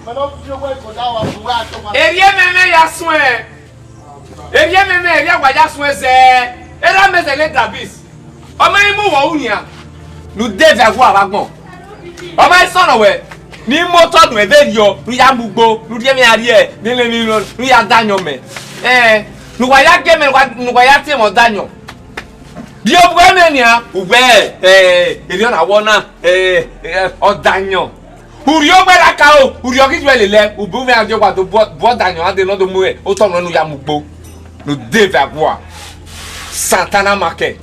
Me no fi we ko da wa bu wa to ma. Erie meme ya sun e. Erie meme erie gwaja sun ese. Era meze le Davis. ọmọ yín mú wọ̀ ọ́ nìyà nu Dave àgọ́ àbágbọ̀n ọmọ yín sọ̀nà wẹ̀ ní mọ́tò dùn ẹ̀fẹ́ yọ nu ya mú gbó nu jẹ́mi àrí ẹ̀ nílé mi lọ nu ya dáyọ̀ mẹ́ nùgbà ya gẹ́mẹ̀ nùgbà ya tẹ̀ mọ́ dáyọ̀ bí o gbọ́ mẹ́nìyà ùgbẹ́ èdè ọ̀nà àwọ̀ náà ọ̀dàyọ̀ uri o gbẹ́ra ká o uri o kíjọ lè lẹ ubu mi àjọ wà tó bọ́ dàyọ̀ adé náà tó mú ẹ̀ ó tọ̀ nínú ya mú gbó nu Dave àgọ́ Santana Market.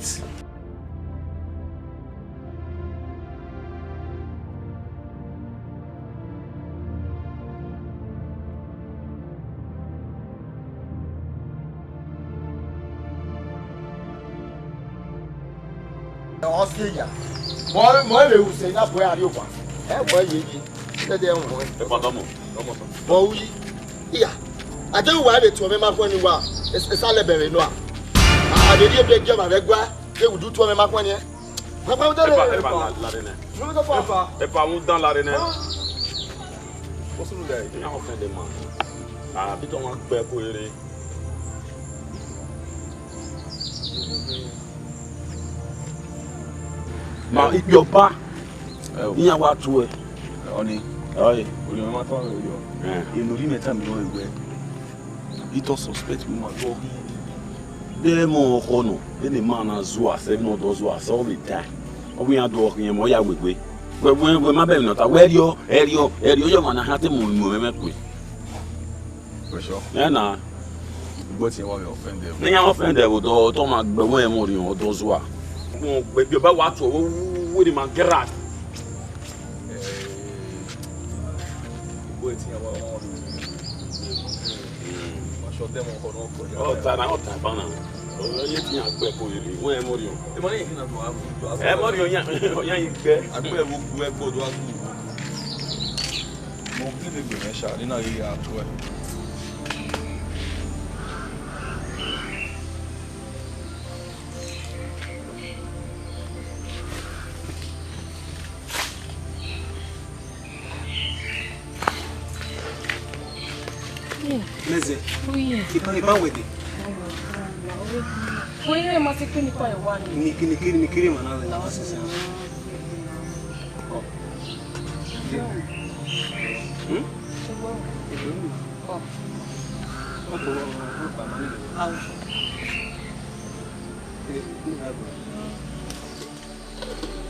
Australia. Moi le use na boy ari opa. Boy yeji. Se de won. E pa domo. Mo wi. Iya. Aje wa le to me ma ko ni wa. E sa le bere no a. A de die be je ma be gwa. E wudu to me ma ko ni e. Papa o de le. E pa la rene. No me fa. E pa mu dan la rene. O sunu le. Ya o fe de man. Ah, bi to wan gbe ko ere. Ma ìjọba ìyẹn wà tó ẹ. Ọ̀ni. Ọ̀yẹ̀. Olùyọ̀mọ́ máa tọ́ ọ̀rọ̀ yọ. Èlò rí mẹ́ta mi wọ́n ìwẹ́. Ìtọ́ suspect mi máa gbọ́. Bẹ́ẹ̀ mọ ọkọ nù, ẹ lè máa na zu àṣẹ náà dọ̀ zu àṣẹ ọ̀ lè dá. Ọ̀bùn yẹn adùn ọkùnrin yẹn mọ̀ ọ́yà gbègbè. Gbẹ̀gbẹ̀ má bẹ̀rẹ̀ nọ̀ta wẹ́ ẹ̀rí yọ̀ máa na hàn tẹ́ mọ̀ mẹ́mẹ́ pè. Pẹ̀sọ́. Ẹ nà. Gbọ́ ti wọ́n mi ọ̀fẹ́ndẹ̀. Ní yàn ọ̀fẹ́ndẹ̀ wò dọ̀ tọ́ máa gbẹ̀wọ́ ẹ̀ mọ̀ rí wọn dọ̀ zu à. Gbẹ̀bí ọba wà tó wọ́n máa gẹ́rà. Gbọ́ ti wọ́n wọ́n aṣọ tẹ́ wọn kọ́ náà kọjá. Ọ̀tá bánà. Ọ̀yẹ́ ti yàn gbẹ̀ kó yẹlẹ wọ́n ẹ̀ mọ̀ rí wọn. Ìmọ̀ ní ìkíni àtọ̀ àgùn. Ẹ̀ mọ̀ rí ọ̀yá yìí gbẹ́. Àgbẹ̀ wo bu ẹgbẹ́ ọdún àgùn. Mo kí lè gbìyànjú ṣá nínú ayé àtọ̀ ẹ̀. Meze. Oui. Ipan wede. Oui, mas c'est que ni quoi est wani. Ni kiri mana la. Sasa.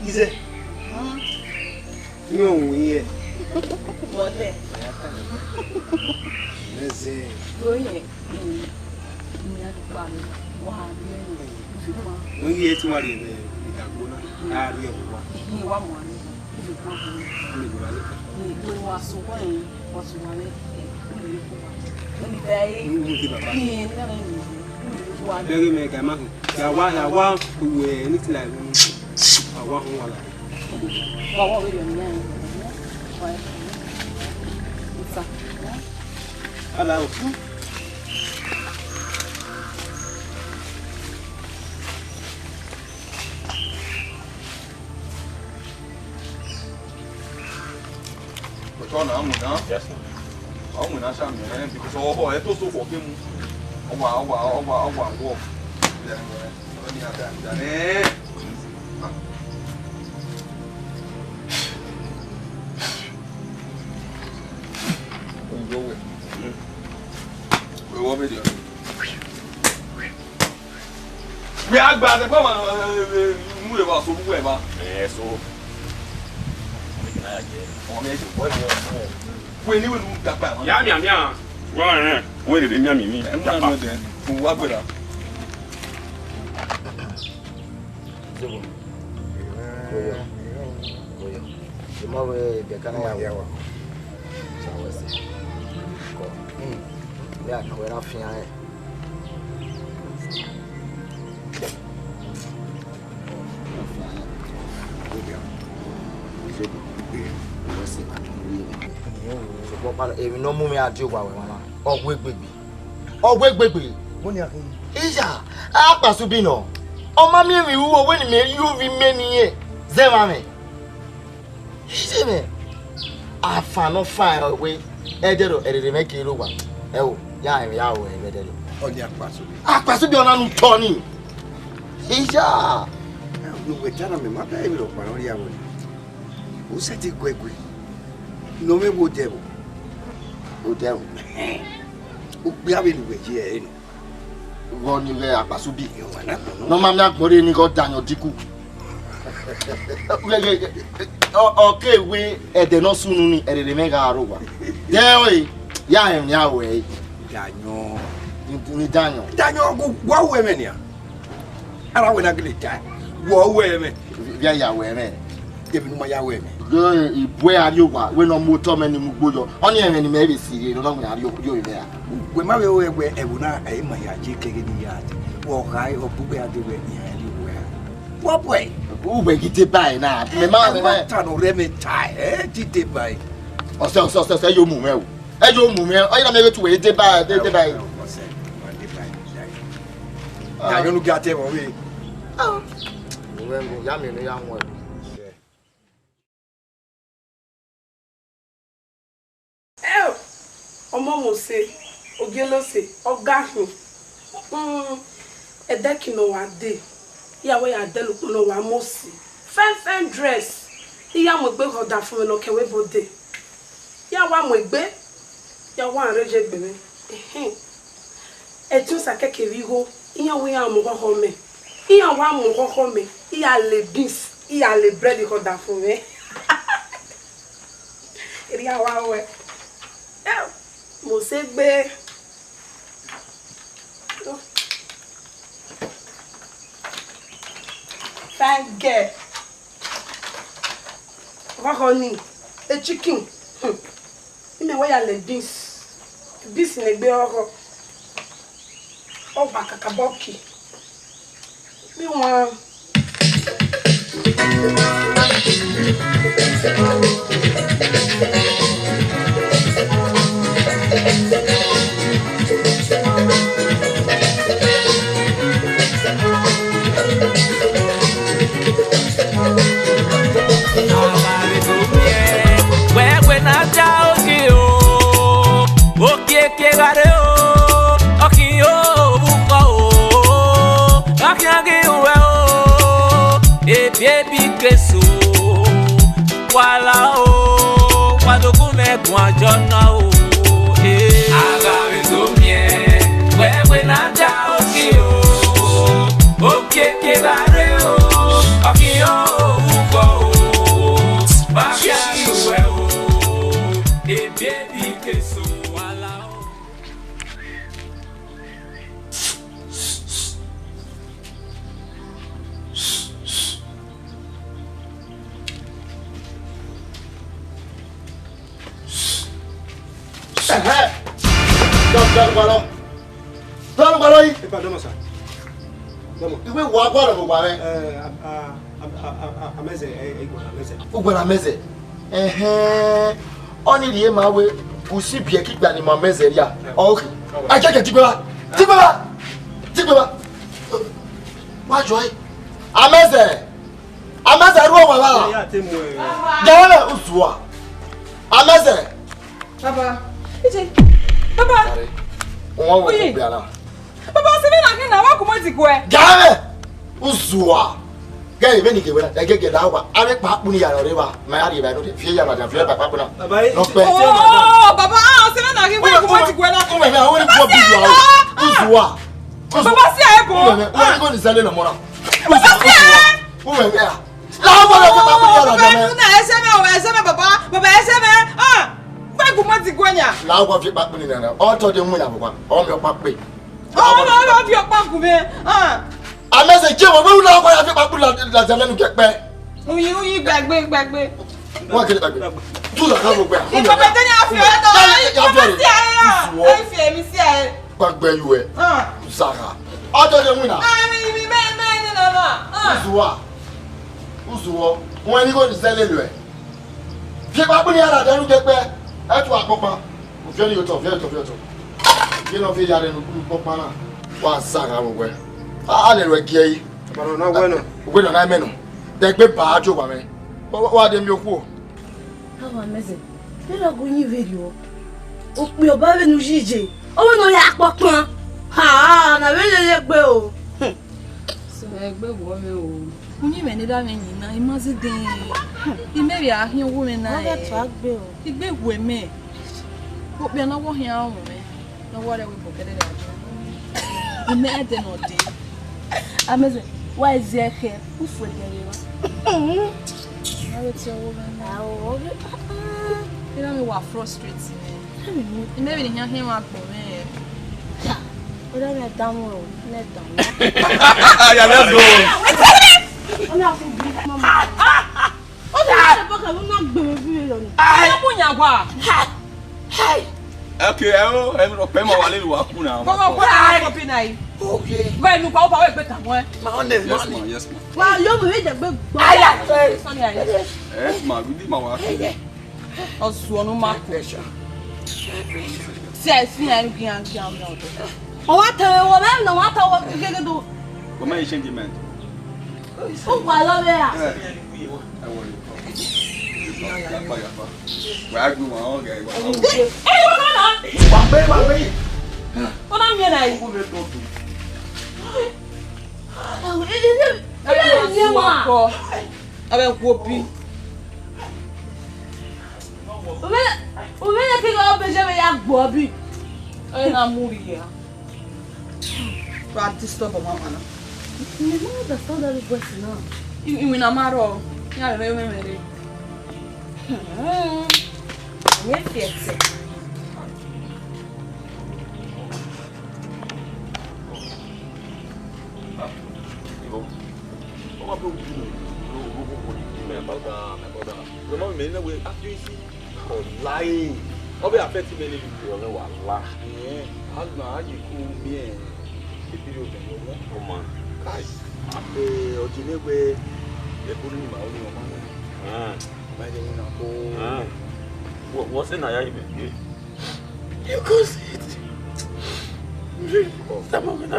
Ize. Ni ohun yẹ. Bọ́lẹ̀. Meze. Oye. Ni a pa mi. Wa mi. Wọ́n yí etí wà lè rẹ̀ ìdàgbóná láàrin ẹ̀wọ̀n wa. Ni wa mo ani. Ni ko mo. Ni ko wale. Ni ko wa so wa yin. Wa so wa le. Ni ko wa. Ni be. Ni ti baba. Ni na ni. Wa. Bẹ́ẹ̀rẹ̀ mi ga ma. Ya wa we ni ti la. Àwa hun wala. Wa wa we yo ni yan. Wa. Isa. Ala o. Ọ̀nà àmùná. Àmùná ṣàmì ẹ̀ bí kò ọwọ́ ẹ tó sófò kí mu. Ọwà àwọ̀. Ní àdá ní. Òyìnbó wẹ̀. Wẹ̀wọ́ bẹ̀rẹ̀. Bí a gbà àtẹ̀gbọ́n máa mú ìwà sọ fún ẹ̀ bá. Ẹ̀ so. Wait, you will tap. Yam. Well, where did you me? What with her? Èmi no mú mi àti òwà wẹ̀ wọn ọgbẹ́ gbègbè Mo ni akin. ìyá Akpasubi náà ọmọ mi rí wúwo wẹ́n ni mi yóò fi mẹ́ nìyẹn zẹ́wà mẹ́ ṣíṣe mẹ́ àfààní fà ẹ̀wẹ́ ẹ̀dẹ̀rọ̀ ẹ̀dẹ̀rẹ̀ mẹ́kì ló wà ẹ̀ wò yá ẹ̀rẹ̀ yá wọ̀ ẹ̀rẹ̀ dẹ̀rẹ̀. Ọ̀ni Akpasubi. Akpasubi ọ̀nà nu tọ́ ni ìyá no wetana me mapa e lo para ori awon o se ti gwegwe no me wo debo o debo o gbe awe ni weje e ni wo ni le Akpasubi no ma mi agbore ni go danyo diku okay we e de no sunu ni e de mega arowa de oi ya en ya we danyo ni danyo go wa we me ni ara we na glita wo we me ya ya we me ebi no ma ya we me go ibwe ari wa we no moto me ni mugbojo oni en ni me be sire no no ari yo me ya we ma we ebu na e ma ya je kege ni ya wo kai o bugbe ade we ni ari we wo boy ube gite bai na me ma ta no re me tai gite bai o se yo mu me o e yo mu me o ina me tu we de bai ya yo nu gate wo we Wengo ya me no ya nwa. Omo mo se, ogelo se, ogahun. Edekino wa de. Ya we ya delu no wa mosi. Fen dress. Iya mo gbe hoda fún mi no kewe bode. Ya wa mo gbe. Ya wa reje gbe mi. Etun sa keke wi ho. Iya we ya mo ho me. Iya wa mo ho me. Iya le beans, iya le bread hoda fún mi. Iya wa we. Mo se gbe. Thank God. Honey, a chicken. You know why I like this? This in a beer. Oh, bakakaboki. Me want. Wala o, wadogu me guajona o, agave zomie, wewe na ja oki o, okie kebare o, oki o ugo o, bakia iwe o, baby keso wala o. Pardon, sir. Iwe wa gboro bo ba re. Ameze ameze. Oni rie ma we usi bie kigba ni ma meze ria. Okay. Ajeke tigba. Wa joy. Ameze ruo wa ba. Ya temu e. Jawale usuwa. Ameze. Baba. Ije. Baba. Wọ́n wọ ìgbé ara. Baba se me na kina wa kuma ti ko e. Gare. Uzuwa. Gare me ni ke wena. Egege da wa. Are pa pu ni yara re wa. Ma yara ba no de fie yara da fie papa pu na. No pe. Oh, baba, se me na ki wa kuma ti ko na. O me na o ni ko bi wa. Uzuwa. Baba si e bo. O ni ko ni sale na mo na. Baba si e. O me ya. La wa na pa pu yara da me. Baba na ese me baba. Baba ese me. Kuma ti gwanya. La wa fi pa pu ni na. O to de mu na papa. O me pa pe. Oh, no, fi pa ku me. Ameze je wo we na ko ya fi pa pu la jale nu kepe. Uyi gbagbe. Wa kele gbagbe. Tu la ka mo gbe. Baba tani afi o to. Baba si aya. Ai fi emi si aya. Gbagbe yu e. Sara. O to de mu na. Mi me ni na. Uzuwo. Wọ́n ní kò ní sele lu e. Fi pa pu ni ara de nu kepe. E tu apopa. O fi ni yo to. Ye no fi ya de nu popa na. Wa sara mo gbe. A le ro gie yi. Baro na bueno. Gbe na menu. De gbe ba ajo wa me. Wa de mi oku o. Hawa meze. Pela go yin video. O pe oba we nu jije. O no ya popon. Ha, na we le gbe o. So egbe wo me o. Uyiwe ni da me nyina, imazi den. Imebi ahia wo me na. Oga to agbe o. Igbe hwe me. Wo bia na wo hia wo me. Na wo re we bokere da. Ime ede no de. Ameze, why is there here? Who for there? I tell wo me na. Oh, You know me wa frustrate me. Maybe the hia hia wa gbo me. Oda me down o. Let down. Yeah, let's go. Mama. Oda boka mo na gbe bi lo ni. Ai, punya kwa. Hey. Okay, I'm not paying my wallet to work now. Go kwa ko pinai. Okay. Go nu pa o pa we gbe kan mo. My own is money. Yes, ma'am. Wa yo mo we de gbe. Aya. Sorry ai. Yes, ma'am. We did my work. Osu onu ma pressure. Si ai gian no. O wa ta wo me no wa ta wo gege do. Come on, change man. O wa lo be ya. I want you. Where go my own guy. Hey, what on? Baby. What am you like? Who let go? Abe wopi. O me na ki go be je me ya gbo bi. Ai na muri ya. Pra disturb mama na. Me no understand that voice now. Iwi na maro. Ya le me mere. Me fietse. Lying. Obe affect many people on wala. Agba aji ku mi e video be no mo man. Kai. Ojinegbe e buru ni ma oni o ma. Ba je na ko. What's in aya ibe? You go see it. Estamos vendo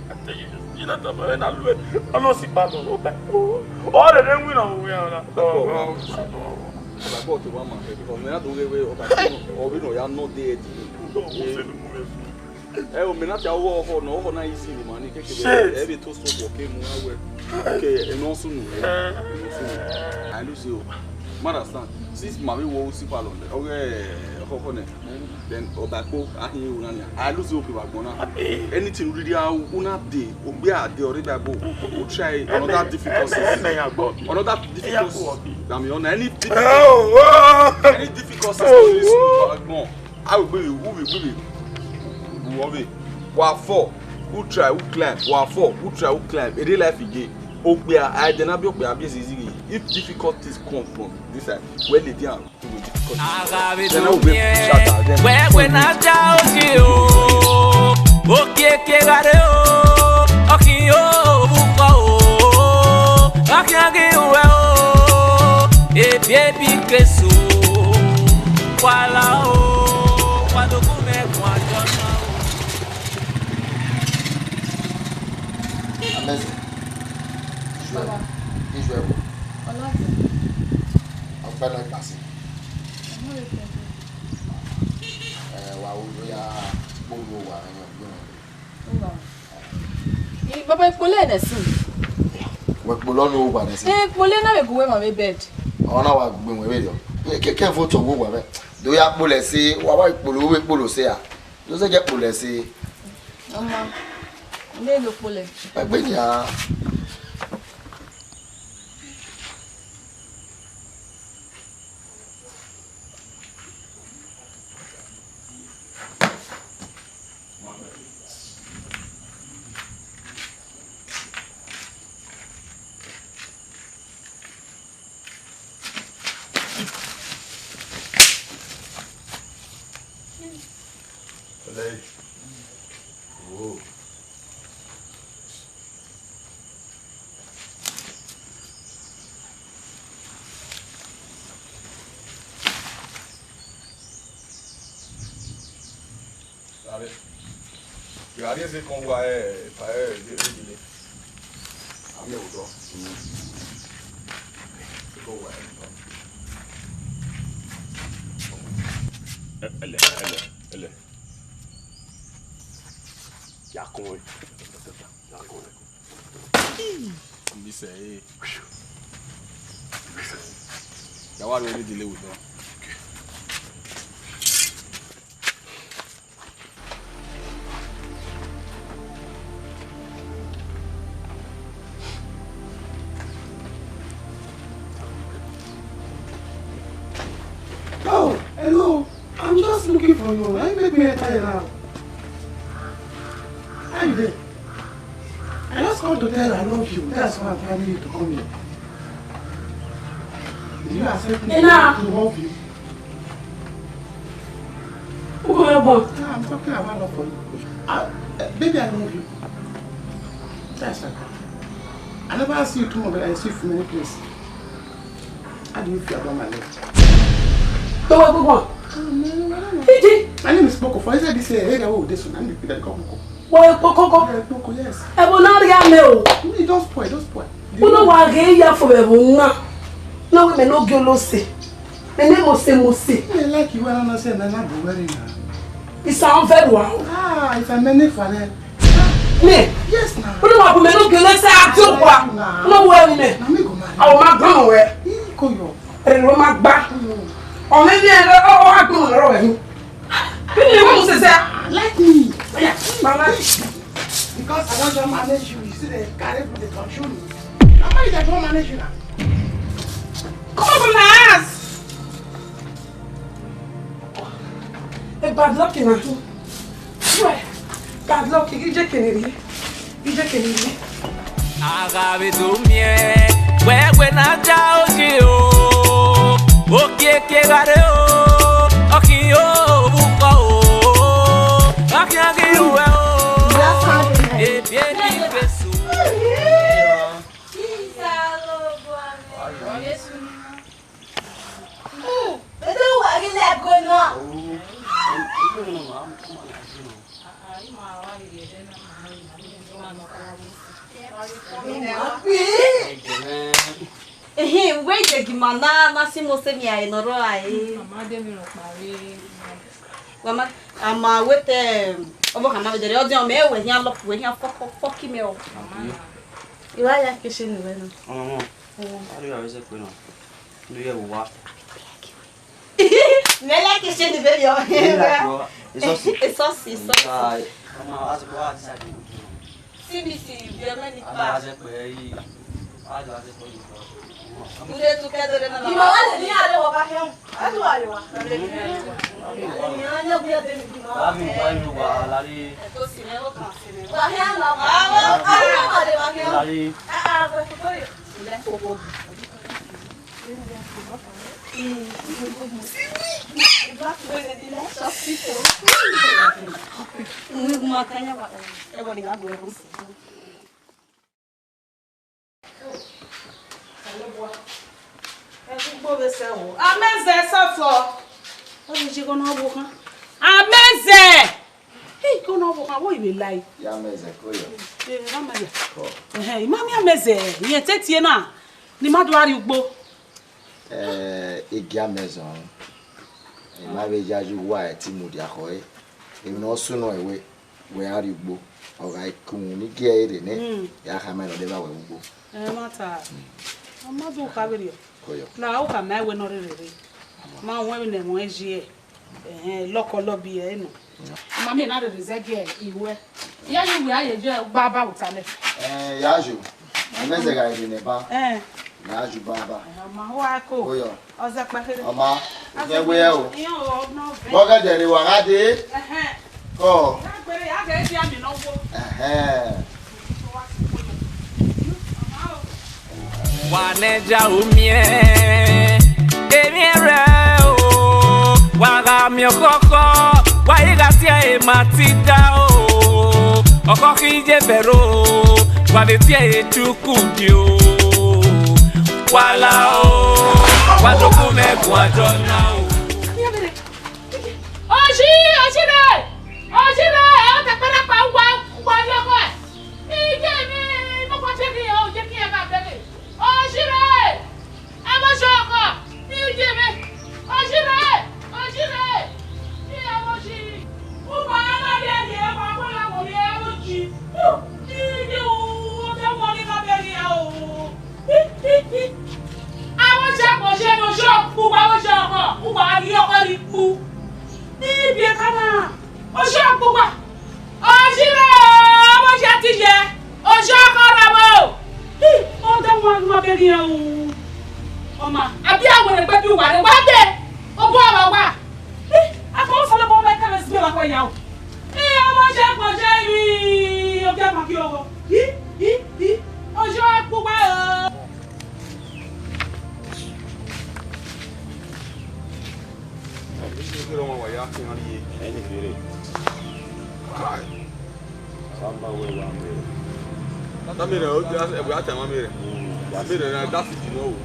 até you know that when I look I no see bad no back. All the them we know we are na. I bought one man because me na do we o we no ya no dey o me na ti awo ho no ho na easy ni man keke e be to so okay mu awe okay e no so no I lose you understand since mama wo si palon okay ho ne then obako ahin you na I lose you people gbona anything really una dey ogbe ade already go o try another difficulties than me on any difficulties to this gbon I will be who be wa for who try who climb wa for who try who climb e dey life again ogbe I dey na be ogbe abi easy if difficulties come from this side where they dey am to be difficult when I down o ke gare o okin o buko o okin age we o e baby keso wala o padoku me kwa jona o amazing Israel ọpẹ́ náà gbàsí wà ó ya gbogbo wà ẹ̀yàn gbọ́n Baba ipole na sin. wọ́n pọ̀ lọ́nà ó wà nẹ́sí Ipole na we go we mama bed. àwọn náà wà gbé wọn wẹ́rẹ́ ọ kẹ́kẹ́ fún tó wó wà bẹ́ẹ̀ ló yá pọ̀lẹ̀ sí wà wá ìpolówó ìpolò sí à ló ṣe jẹ́ pọ̀lẹ̀ sí. Mama, ilé ló pole. ẹgbẹ́ ni a. Regardez ce qu'on voit, il Elle. Y'a con. Be say. The one really delay with them. Oh, hello. I'm just looking for you. I make me enter now. How you doing? I just called to tell I love you. That's why I'm telling you to come here. Did you accept me to love you? I'm talking about love for you. Baby, I love you. Yes, I never see you too much, but I see you from many places. How do you feel about my love? My name is Boko. For instance, this hey, this one, I'm the people that come. Boko, yes. You don't spoil, don't spoil. You know what I get for everyone? No, we may not go lossy. My name was Semusi. I like you, I don't understand. I'm not wearing now. It sounds very well. Ah, if I'm any for them. Yes, now. What about me? No, let's say I do what? No, where me? Oh, my God, where? Go, and my back. Or maybe I go on the road. You want to say, like me. Yes, Mama. Because I want to manage you. You see, they carry with the control me. How is that going to manage you now? Come on, my ass. A bad luck in her. Where? Bad luck. You just can't hear. You just can't hear. Agabe dumie, wewe na jao jio, okieke gare o, okio buko o, akiagi uwe o, ebieni besu. Wait a gimana nasi mose mi ai noro ai. Mama de mi ro pare. Mama ama wete obo kama de odi o me we hian lop we hian fok mi o. Iwa ya kese ni we no. Mama. Ari ya wese ko no. Ndu ye wa. Nela kese ni be yo. Esosi. Mama azu ko azu. CBC bien ni pa. Azu ko yi. Azu ko yi. Ure tu quer dore na. Imawale ni ale wa ba hem. Adu ale wa. Ni anya bia de ni ma. Abi ba ni wa lari. To sine o kan sine. Wa hem na wa. Ale wa hem. Lari. Wa ko yo. Ile popo. Makanya wa. Ebo ni ngabo ebo. Ameze safo. Oje ji ko na obo kan. Ameze. Hey, ko na obo kan wo iwe lai. Ya meze ko yo. Ramaya. Imami ameze. Ye tetie na. Ni madu ari ugbo. Igi ameze on. Ma be jaju wa ti mu dia ko e. Emi no suno ewe. We ari ugbo. Oga ikun ni gi ere ne. Ya ka me no de ba we ugbo. Mata. Amadu ka beri. Koyo. Na o ka na we no rere. Ma won ne mo eji loko lobi e no. Mami na rere zege iwe. Ya ni we aye je baba utale. Ya ju. Ameze ga ire ne ba. Na ju baba. Ma wa ko. Koyo. Oza pa here. Oma. Ye we e o. Boga jere wa ga de. Ko. Na gbere ya ga eji ami no wo. Waneja umie, emire o, waga miokoko, waigatia ematida o, okokije vero, wadetia echukudio, wala o, wadokume guajona o. Ojire, o te para pa wa loko e. Ije mi mo ko se ki o je ki e ka bele. Ojire! Amashoko! Ijebe! Ojire! Ni amoshi! Uba ala de e ba ko la mo ye amoshi. Ije o te mo ni ka bele ya o. àpòpọ̀ àdìyọkọ̀ rí kú níbi kaná oṣù àpòpọ̀ ọ̀ṣìrò ọmọ ṣe ti yẹ oṣù ọkọ̀rọ̀ mọ́ ó dẹ́wọ̀n ọmọbìnrin yẹn o ọmọ àbí àwọn ẹgbẹ́ bí wà ní wá bẹ́ẹ̀ ó bọ́ ọ̀rọ̀ wà àfọwọ́sọ̀lọ́bọ̀ ọmọ ẹ̀ka rẹ̀ sí bẹ́ẹ̀ wà pọ̀ ìyàwó ọmọ ṣe pọ̀ ṣe rí ọjọ́ àmàkí ọwọ́ oṣù àpòpọ̀ Kira wa ya kin hali eni fere. Kai. Samba we wa mere. Tata mere o ti e bu ata ma mere. Ya mere na that is no.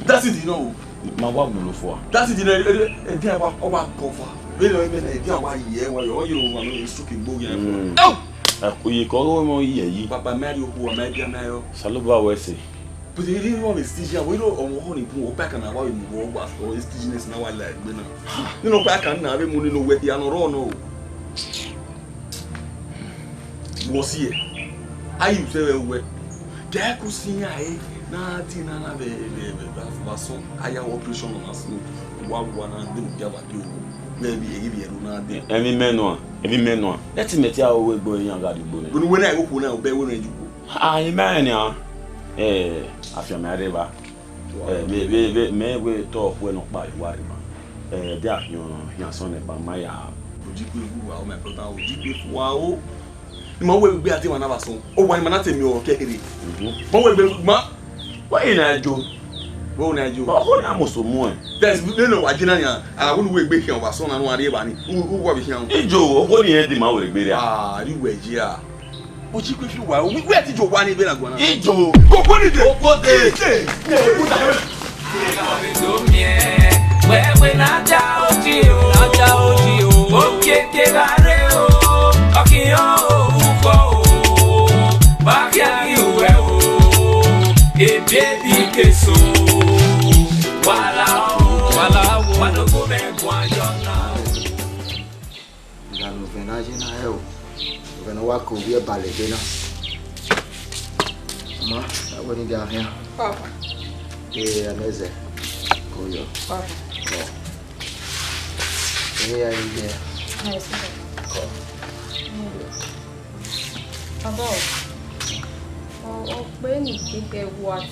That is no. Ma wa mu lo fo. That is no e dia wa o ba ko fa. Be lo me na e dia wa ye wa yo wa no su ki gbo yan fo. Oye ko mo ye yi. Papa Mary o wa ma dia na yo. Saluba we se. But you didn't want to stage here. We don't want to go back and now we move over. So it's staginess now I like. You know back and now we money no way. They are no wrong no. Was here. I you say we. There could see I. Na ti na na be façon. I have operation on us. Wa na de o gaba de o. Maybe e give you na de. Every man no. Let me tell you we go yan ga de go. But when I go na o be we na ju. Ah, man ya. After my river, me talk when not by Warima. There, your son about my Uyigue, my brother Uyigue. Wow, my way will be at another song. Oh, why not tell me or carry? Why in I do? Won't I do? Oh, I'm also more. There's no Ajina. I wouldn't wait back on our son and one Rebani. Who was here? Joe, what do you had the mouth? Ah, you were here. Uyigue fi wa where did you want even agona ijo koko ni de wewe na ja oji o okete gare o okiyo uko o bakia iwe o e baby keso wala go be kwa jona ngalo venaje na yo Gonna walk over here, Balladina. Ma, I wouldn't get here. Papa. Yeah, amazing. Go yo. Papa. Go. Yeah, yeah. Nice. Go. Papa. Oh, when you get what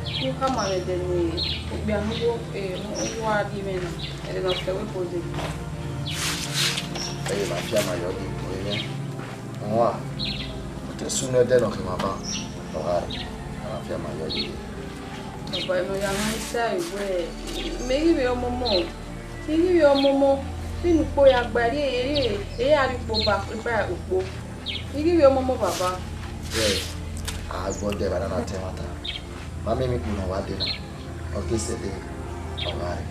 you come on and then we are not even and not the way. Hey, my family, you're doing Moi, te sooner than okay, my bar. Alright, I feel my yogi. But no young say, where maybe your momo. Give your momo. Then go your body, they are you back prepare upo. You give your momo, Papa. Yes, I go there, but I'm not telling her. Mammy, me put on what dinner. Okay, said it. Alright.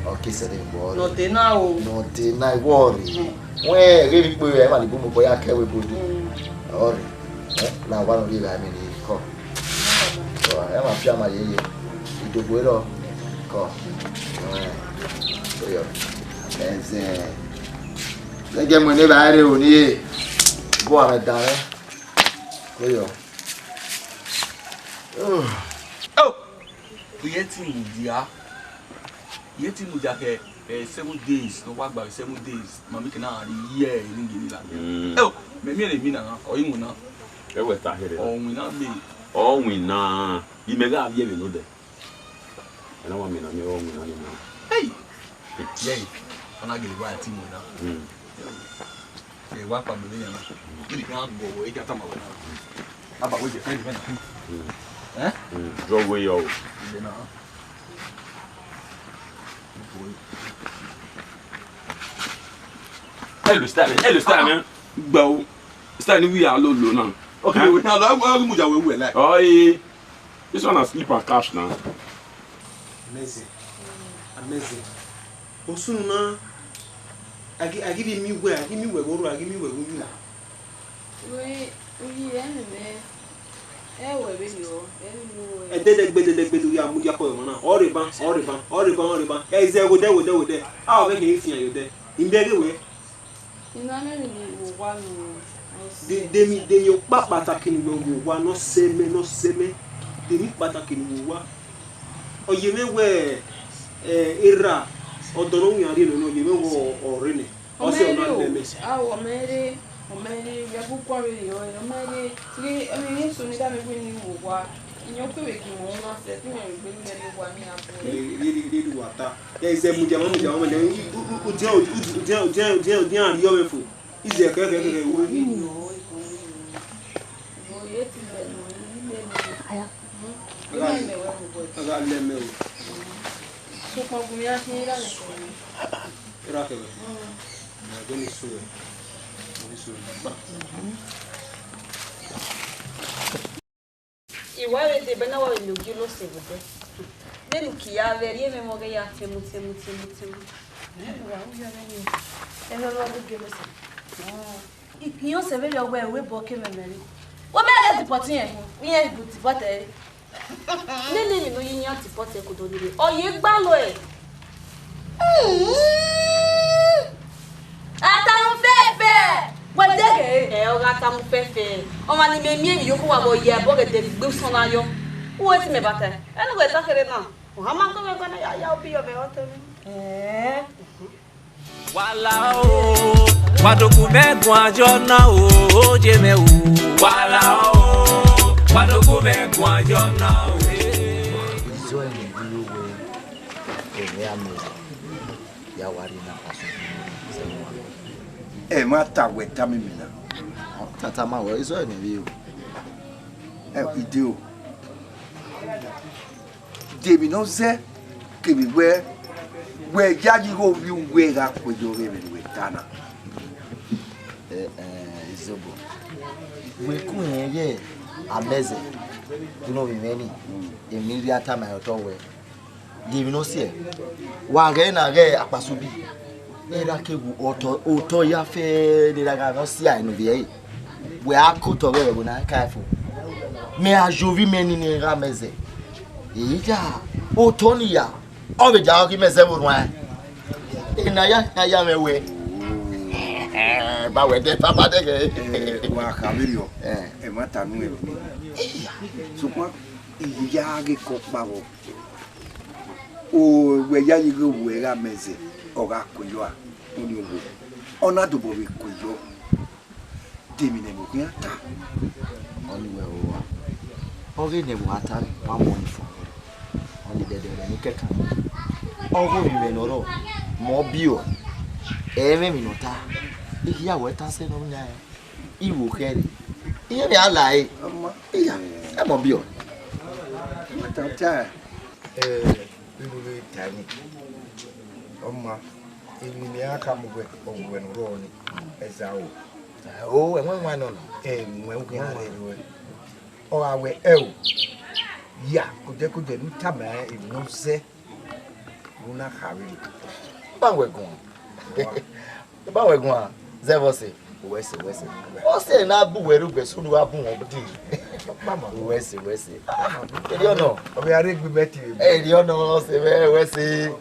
Okay, said it. No dinner, no dinner, worry. When really put your money, boom, boy, I can't put it. All right. Now, one of you, I mean, come. So, I am a fiamma, you do good. Come. So, you're. Let's get money by the only. Go on, darling. Go. Oh, we yet in India. Yet in India. 7 days, no work by 7 days. Mammy can add a year in England. Oh, maybe a minute or you know. They were tired. Oh, we not be. Oh, we know. You may have yet another. And I want me on your own. Hey, yay. And I get it right team now. They work on the million. You can't go away. Get them out. How about with your friend? Eh? Draw away your. Hello, Stan. Well, Stan, we are low now. Okay, we now we like. Oh, yeah. This one has sleep and cash now. Amazing. Osuna, I give me where, give me where, give me where you are. We And then they are moving up on all the ban. Is there with there? I'll make it you there. In the way. They your papa attacking you, one no same, they need attacking you. oyeme we era odono nyari no oyeme wo orene o se ona neme omere ya bukwa we yo omere tri emi so ni da me gbe ni wo wa inyo pe we ki mo na se ti me gbe ni le wa ni apo ri wata ya ise mujama me udi an yo me fu ise ke wo ni no mo ye ti be no ni le aya aga le me o so ko bu ya ti ra le era ke na do ni so Igual de bena wa lu gilo se bude. Delu ki ya verie me moga ya temu. Wa u ya veni. Eno lo du gilo se. Ipion se ve yo we boke memeri. O me le tipoti yen. Yen bu tipote. Nene no yin ya tipote ko do dire. Oye gba lo e. Atamu fefe. Wetege o gata mu fefe o ma ni me mi yo ko wa bo ye bo ge de gbe so na yo wo ti me bata enu go ta kere na o ha ma ko me gona ya obi yo be o to mi wala o wadoku megun ajo na o je me o wala o wadoku megun ajo na o izo ni biyo we o me amezi ya wari na paso mata weta mimina tata ma wo izo ni bi o ide o debi no ze ke bi we jaji go bi we ga kojo re be we tana izobo we ku ye ameze kuno bi meni emiri ata ma yoto we debi no se wa ge na ge Akpasubi era kebu oto ya fe de la ga si ai no vie we akoto re go na kaifu me ajovi meni ni rameze ija oto ni ya o be ja ki meze bu nwa ina ya me we ba we de papa de ge wa kabirio mata nu e so kwa ija ge ko pawo o we ya yi go we rameze oga koyo oni obo ona do bo we koyo demi ne mo ta oni we o oge ne mo ata ma mo ni fo oni de ni keka ogo mi me noro mo bio eme mi nota iya we ta se no nya iwo kere iye mi ala e iya e mo bio ta ta iwo le tani Oma, ni aka mugwe ogwe nroni ezao. O enwe no no. Enwe nwe. O awe ya, kuje ntama inuse. Una hawi. Banwe gun. Zevose. Wese. O se na bu weru gbe sunu wa bu won budi. Mama. Wese. Eri ono. Obi are gbe beti. Eri ono se be wese.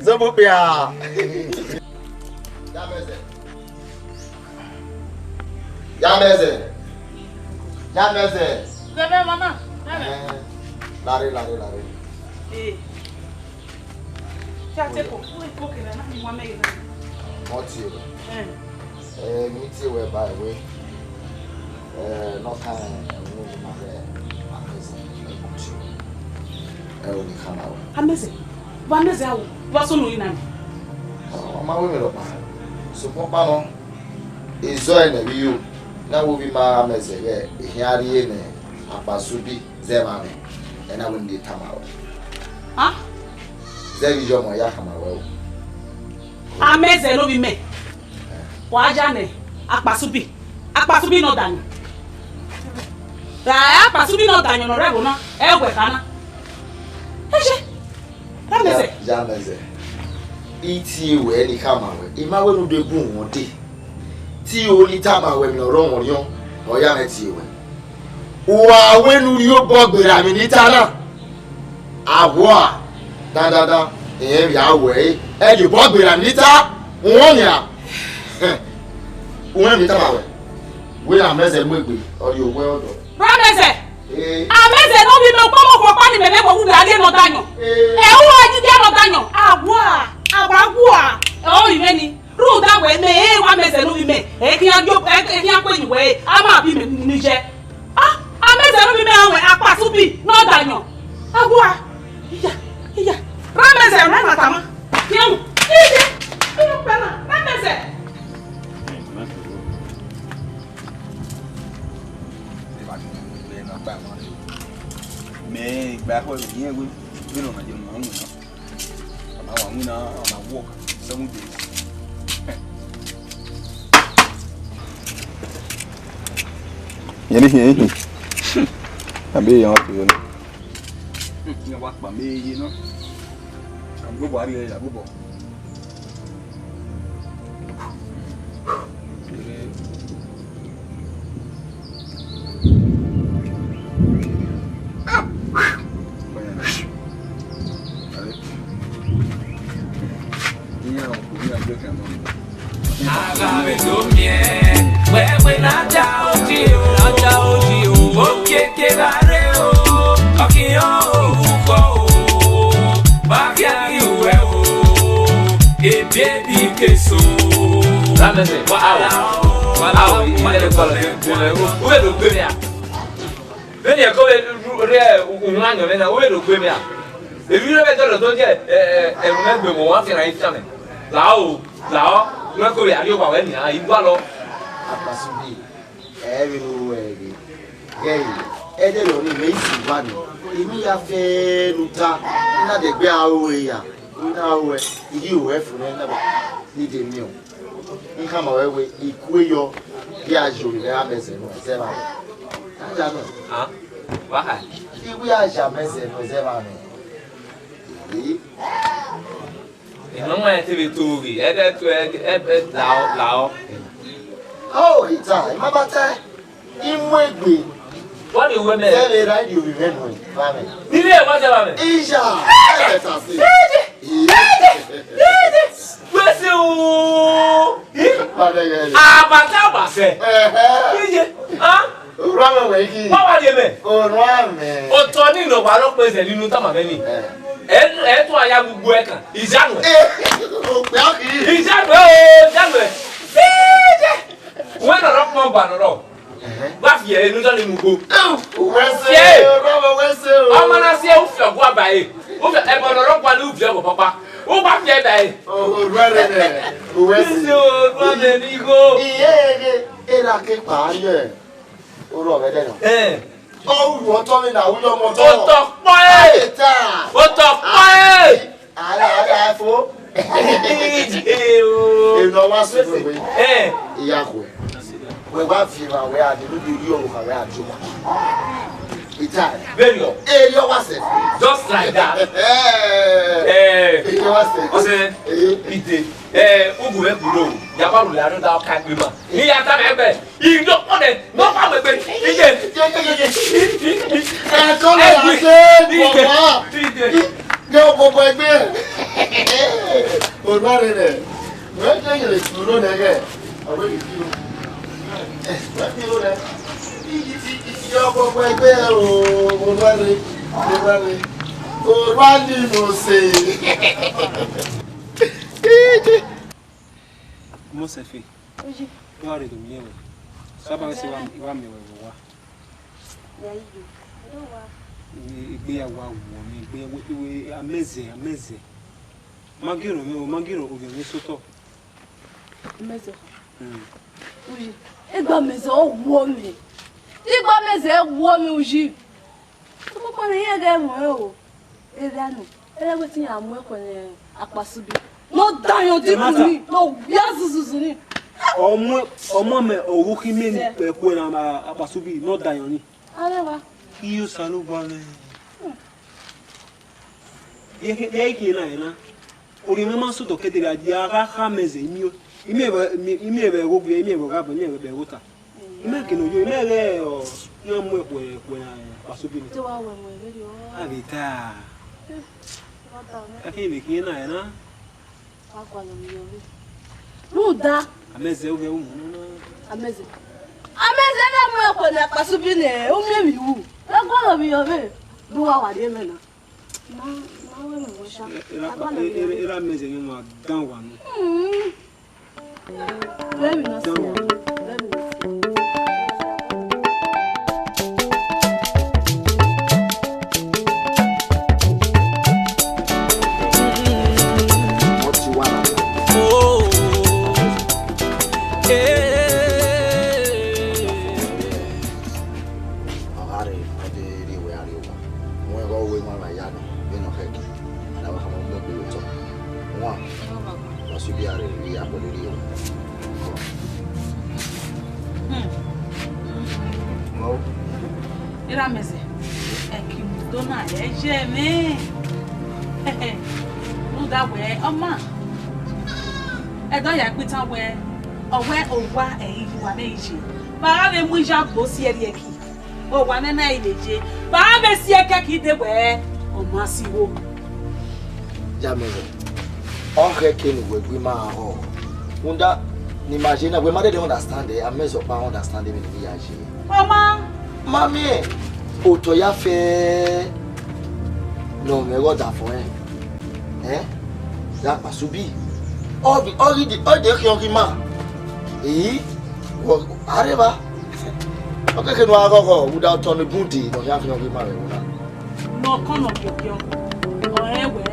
Zobo pia. Yameze. Bebe mama. Lare. Ya te ko ke na ni mo me yin. Moti. Mi ti we by way. No time no ma be. Ni kana wa. Ameze. Wa meze awo. Wa so no yin na. Ma we me lo pa. So po pa no. Izo e na bi yo. Na wo bi ma ameze ye. Ehiari e ne Akpasubi zemame. E na wo ndi tamawo. Ha? Zevi jo mo ya kamawo. Ameze no bi me. Wa aja ne Akpasubi no dani. Akpasubi no dani no rebo na. Egwe kana. Eje. Ameze. Jameze. Iti we ni kamawe. Ima we no de gun won de. Ti o ni tamawe no ro won yo. O ya meti we. Wa we nu yo bogbera mi ni tana. Awoa. Da. Ya we. E di bogbera mi ta. Won ya. Won mi tamawe. We ameze mwegbe. O yo we odo. Ameze no bi me pomo ko pa ni me me wo wu ade no dani. daño. Ewo ajide no daño. Agwa. Agwa. O imeni. Ruda we me wa meze no bi me. E kian jo e kian kwenyi we. Ama bi me ni je. Ah, ameze no bi me anwe Akpasubi no daño. Agwa. Iya. Rameze na matama. Kian. Ije. Iyo pena. Rameze. Mẹ bà thôi nghe quý biết rồi mà dừng món nữa mà hoàng nó mà walk xong rồi vậy đi làm gì vậy chuyện nghe quát bà mê gì nó không có bỏ đi là có bỏ Agave domie, wewe na jaoji o, okeke gareo, okiyo uko o, bagia iwe o, ebebi keso. Ramese, wala, ile kola, uwe do kwemia. Beni ko re unwanyo mena, uwe do kwemia. Ebi re beto do je emegbe mo wa fi ran itame. Lao, no ko ya yo ba we ni ayi gwa lo. Akpasubi, lo ege. Gei, ede lo ni me isi gwa ni. Imi ya fe nuta, na de gbe awe ya. Na we, igi we fu na ba ni de mi o. Nka ma we ikwe yo bi ajo ni ameze no se ba. Aja no. Ah, wa ha. Iwi aja meze no se ba no. Ino ma te be togi, ede to ebe lao. Oh, ita, mabata. Imwegbe. What do you mean? Say right you remember me. Mame. Ile ma se ba me. Isha. Let's see. Wese o. Ah, ba se. Ije. Ah? Rama weki. Wa wa de me. O rame. O to ni no ba lo pese nínú ta ma me ni. Eto aya gbugbo e kan. Ijanwe. O pe aki. Ijanwe o, janwe. Ije. We no rock mo ba no ro. Ba fi e nu to ni mu go. Wese. Rama wese o. O ma na se o fi ogwa ba e. O fe e bo no rock pa ni u fi ogwa papa. O ba fi e ba e. O rare ne. Wese. O ro me ni go. Iye era ke pa ye. O ro be de no. Oh, what on in our young motor? What the fire? What the fire? I for you know what's the way. Yahoo. We want fever where I do you over where I do. It's very good. You was it? Just like that. You was it? Ite. Ugu e buro. Yaba lu la do da ka gbe ma. Ni ya ta me be. I do on it. No pa me be. Ije. Ko le ya se bobo. Yo bobo egbe. O ba re re. We je ye le suro ne ge. Awe ki kilo. Wa kilo ne. Yo bobo egbe o ba re. O ba re. O ba ni mo se. Comment ça fait? Oui. Tu as raison, bien. Ça va, c'est il va me voir. Ìgbéyàwó àwọn mi ìgbéyàwó ameze. Magiro o mi soto. Ameze. Oui. Ego ameze o wo mi. Ego ameze wo mi uji. Mo ko ni yega mo o. Erhadan. Ele go tin amu e ko ni Akpasubi. No dayo ti ni. No biazuzu ni. Ọmọ me owo ki me pe ko na Akpasubi no dayo ni. Alewa. Iyo salu bale. Yeke na. Ori me maso to kedere adia ga meze mi o. Imi ebe gogu imi ebe ga bo imi ebe gota. Imi ke no yo imi re o yo mo e na Akpasubi ni. To wa we mo e yo. Abita. Ake be ki na. Akwa lo mi yo. Ruda. Ameze o ge u. Ameze na mo e ko na Akpasubi ne o mi wu. Ego lo mi yo be. Do wa wa de me na. Era mese ni ma dan wa no. Let me not see. Era mese. É que dona é geme. Não dá ué, ọma. É dó ya pita ué. Owe owa e iwa na ije. Ba be mu ja gbo si eri eki. O wa na ileje. Ba be si eke ki de we. O ma si wo. Jamelo. On reke ni we gbe ma ho. Unda ni imagine we ma dey understand it. I mess up understand it ni ya je. Mama, mami, oto ya fe no me go da fún ẹ. Akpasubi. All the ma. Areba. Okay, can we go without on the booty? No, ya fi ma re una. no kono kekyo. O ewe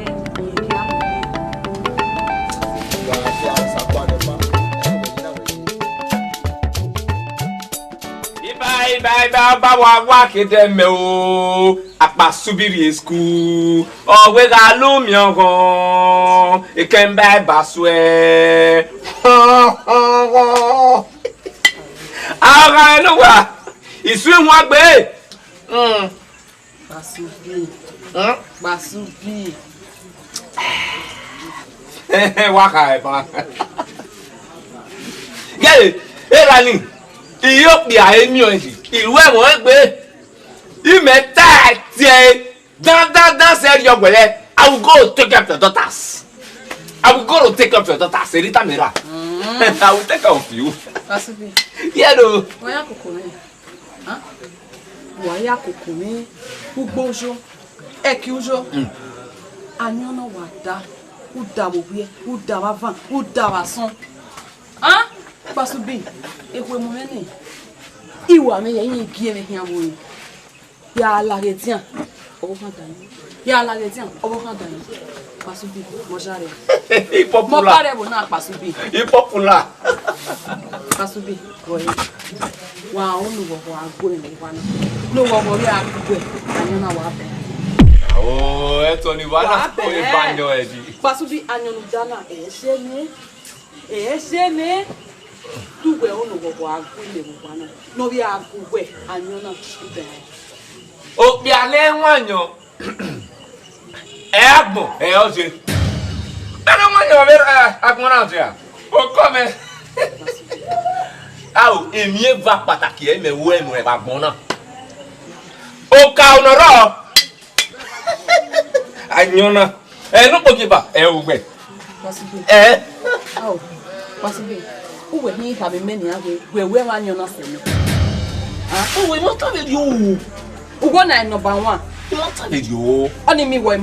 Bye wa kedeme o Akpasubi school o we ga lu mi ogon e ken ba baswe ara no wa isu won gbe Akpasubi wa ka e ba ye erani Ethiopia emi oji ìlú ẹ̀wọ̀n gbé ìmẹ́ta tiẹ̀ dandan sẹ́ẹ̀rì ọ̀gbẹ̀lẹ̀ I will go take up your daughters. I will go to take up your daughters. Erita mera. I will take care of you. Akpasubi. Yeah, no. Waya kokome. Waya kokome. Ugbojo. Ekiujo. Anyono wada. Udawowie. Udawavan. Udawason. Akpasubi. Ekwe momene. Iwa me yin gie me hian wo. Ya la retian. Owo kan dan. Ya la retian. Owo kan dan. Akpasubi mo jare. Popular. Mo pare bo na Akpasubi. Popular. Akpasubi boy. Wa onu wo agbo ni wa na. No wo wo ri agbo e. Anyona wa be. Oh, eto ni wa na ko e banyo e di. Akpasubi anyonu dana e se ne. Tuwe ono wo agbo le wo na. No bi agbo e anyona be. O bi ale wanyo. Agbo e o se. Ana wanyo be agbon na se a. O ko me. Aw emi va pàtàkì e me wo enu e agbon na. O ka onoro. Anyona. No poki ba e o gbe. Aw. Akpasubi. Uwe ni ha be meni agwe. We anyona se no. O we mo ta be yo. Ugo na number 1. What are you? Only me boy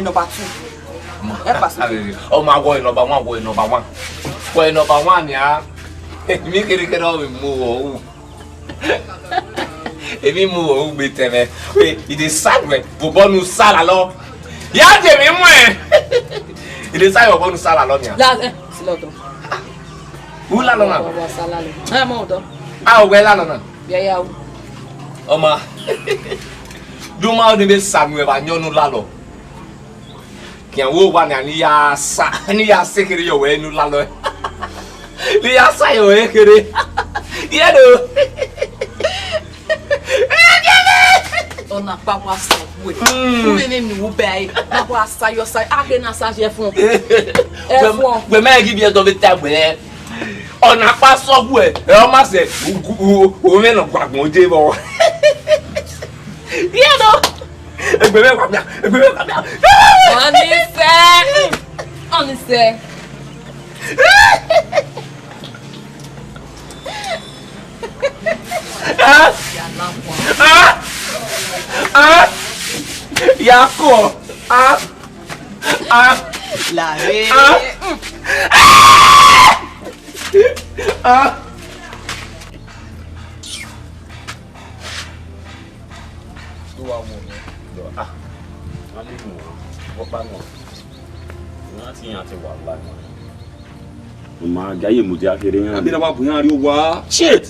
number 2. Akpasubi. Oh my boy number 1, boy number 1. Boy number 1 ya. Mi kere o mu o. Èmi mu o gbe teme. We e dey sad we. Bo bonu sala lo. Ya je mi mu e. E dey sad bo bonu sala lo ni a. La silodo. U la lo na. Bo sala le. Mo do. Ah o we la lo na. Ya. Oma. Duma o de be Samuel ba nyonu lalo. Ki an wo wa ni ya sekere yo we nu lalo. Li ya sa yo e kere. Ye do. Ona papa sa we. Uwe ne mi wo bai. Papa sa yo sa ake na sa je fun. Gbe me gi bi e to be tagbe. Ona pa so bu e o ma se o me no gbagbon je bo. Yeah, no. Egbe me kwa bia. Honestly. Yako. La vie. Ma gaye mu dia fere yan. Abi na ba bu yan ri wa. Shit.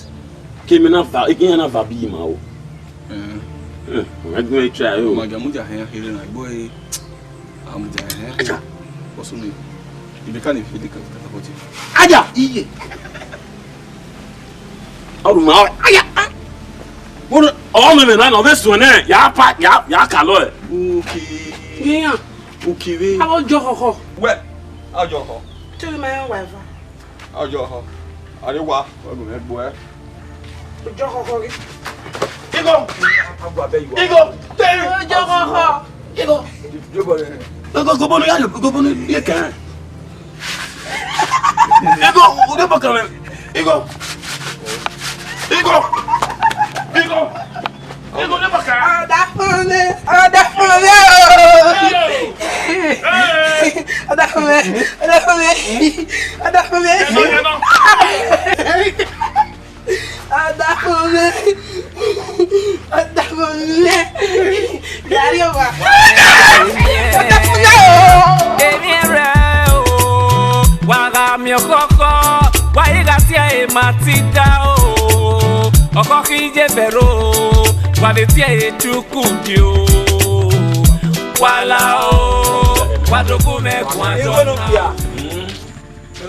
Kemi na va, ikin na va bi ma o. I go try o. Ma ga mu dia yan here na boy. Am dia yan. Boso ni. Ibi kan fi dika ta ko ti. Aja, iye. Oru ma. Aya. Wono o me na no be so na ya pa ya ka lo e. Okay. Giyan. Okay we. Abo jo koko. We. Ajo ko. Tell me your wife. Ajo ko. Ari wa. Wa go me bo e. Jo koko. Igo. Agba be you. Igo. Jo koko. Igo. Jo bo le. Go bono ya, go bono ye kan. Ego, o de ba kan. Ego. Ego. Ego. Ego de ba kan. Ada fone.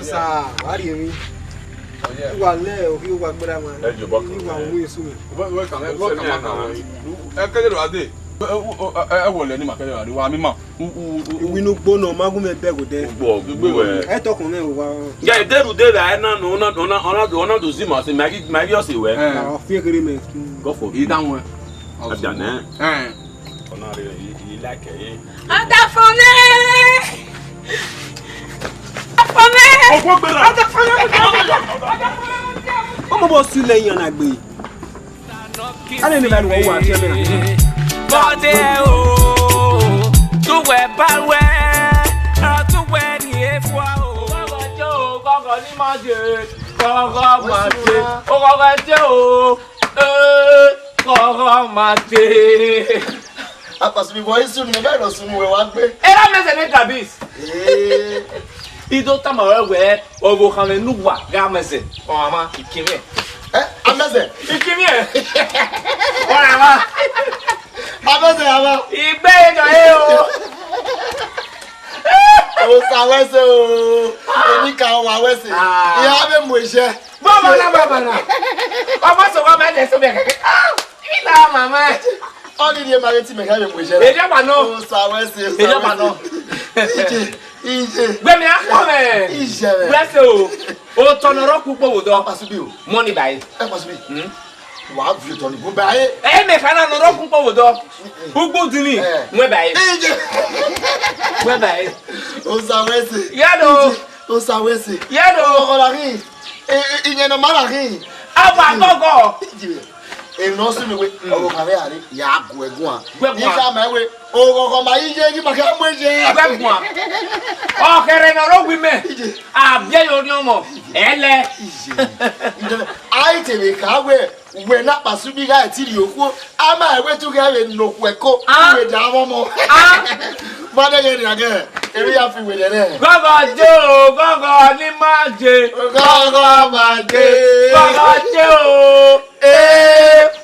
Sa, ari mi. Wa le o ki wa gbara ma. E jo bo kan. Wa wo esu mi. Wo kan na. E kele ro ade. E wo le ni ma kele ro wa mi ma. Winu gbona magun me be go de. Gbogbo e. E tokun me wa. Ya deru de la na no ona do si ma se magi o se we. Ah, fi kere me. Go for. I dan won. Ada na. Ona re I like e. Ada fone. Ọmọ bọ́ sílẹ̀ yàn náà gbé. Alẹ́ ní báyìí wọ́n wà á tẹ́lẹ̀ náà. Bọ́dé o, túwẹ̀ báwẹ̀, àtúwẹ̀ ní efua o. Kọ́kọ́ jẹ́ o, kọ́kọ́ ní máa jẹ, kọ́kọ́ máa jẹ, o kọ́kọ́ jẹ́ o, kọ́kọ́ máa jẹ. Akpasubi boy soon me be lo sunu we wa gbe. Era mese ne tabis. Ido tamara we ogo kan nu wa ga mese. O ama ikime. Ameze. Ikime. O ama. Ameze ama. Igbe jo e o. O sa wese o. Eni ka wa wese. Iya be mu ise. Baba na. Baba so wa me de so be keke. Ila mama. Only the marriage me ka be mu ise. Eja pa no. O sa wese. Eja pa no. Ije. Gbemi akome. Ije. Wese o. O tonoro pupo wo do. Akpasubi o. Money buy. Akpasubi. Wa view to ni go buy. Me kana no ro pupo wo do. Ugbo dini. Mwe buy. Ije. Mwe buy. O sa wese. Yado. O sa wese. Yado. O la rin. Iye no mara rin. Aba gogo. Eno su mi we o ka be ari ya gu egun a. Ni ka ma we o koko ma ije ni ma ka mo je. Egun a. O kere no ro wi me. Abie yo ni omo. Ele. Ai te we ka we na Akpasubi ga ti ri oku. Ama we tu ga we no ku eko. We da mo. Ba de ye ni again. Eri ya fi we de. Gogo jo, gogo ni ma je. Gogo ma je. Gogo jo.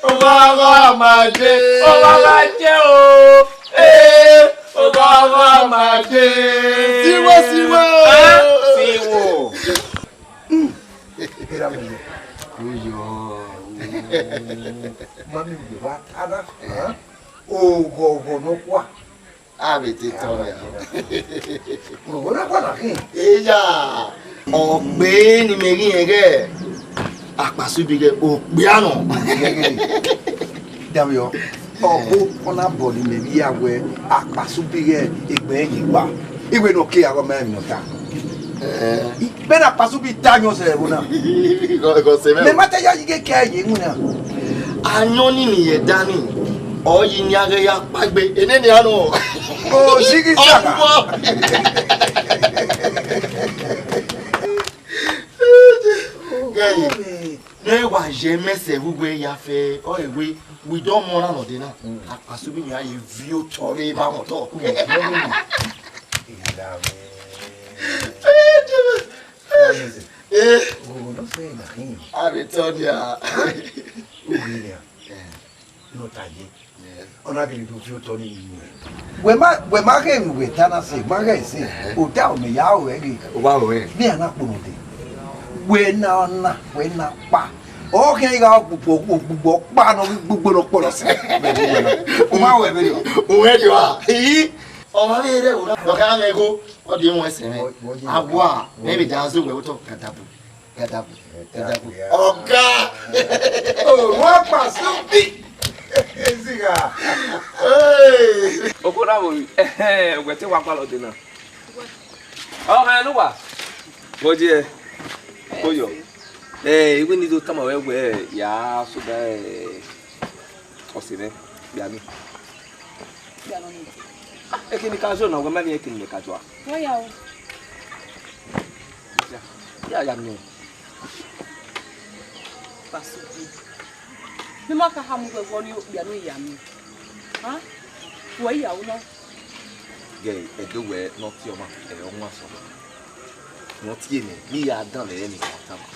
Ogogo ma je. Ogogo jo. Ogogo ma je. Siwo. Siwo. Era mo. Mami wa ada. Ogogo no kwa. Abete to ya. Ogogo na kwa na kin. Eja. Ogbe ni me rin ege. Akpasubi ge ogbe ano. Davio. Obo ona body me bi awe Akpasubi ge egbe yin gba. Iwe no ke ago me no ta. Ben Akpasubi tanyo se bona. Go se me. Me mata ya yige ke yin na. Anyo ni ni ye dani. o yinyage ya pagbe eneni ano o sigi saka ne wa je mese wugwe ya fe o ewe we don mo na no de na Akpasubi ni aye view tori ba mo to I return ya. No taje. Ona ke do fio tori ni. We ma ke we tana se, ma ke se. O ta o me ya o e. O wa o e. Ni ana po no de. We na pa. O ke ga gbogbo pa no gbogbo no po lo se. O ma we be o we di wa. O ma be re o ka me go. O di mo ese me. Agwa, maybe jansu we to katabu. Oga. Oh, wa Akpasubi. Eziga. Hey. Okora wo gwete wa kwalo de na. Oh, ha no wa. Boje. Boyo. Iwe ni do tama we ya so da osire bia mi. Bia no ni. Ekini ka zo na go ma ni ekini ka jo. Wa ya o. Ya no. Akpasubi. Mi ma ka ha mu gbo ni bia no ya mi. Ha? Wo ya o no. Ge edo we not your ma o nwa so. Not ye ni ya dan le ni ta ma.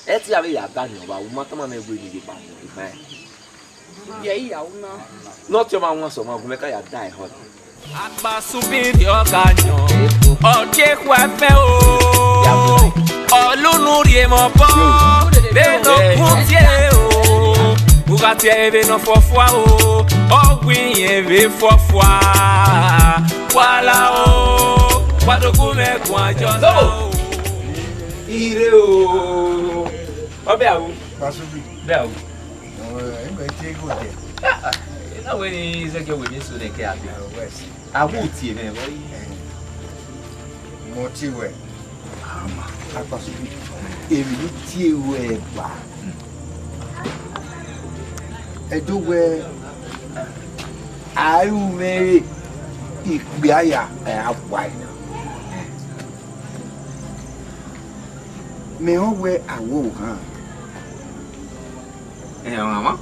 Eti ave ya dan yo ba wo ma ta ma na egbe ni bi ba mo ifa. Ye ya o na. Not your ma nwa so ma go me ka ya die hot. Akpasubi di oganyo oje kwa fe o olunu rie mo po be no kuntie o bugati ebe no fofua o ogwin ebe fofua wala o kwadogu me kwa jona o ire o obe awu Akpasubi be awu engbe ti go de na we ni ze ke we ni so de ke abi awu tie me bo mo ti we ama Akpasubi èmi ti we ba edo we ayu me igbe aya agwa me o we awo han mama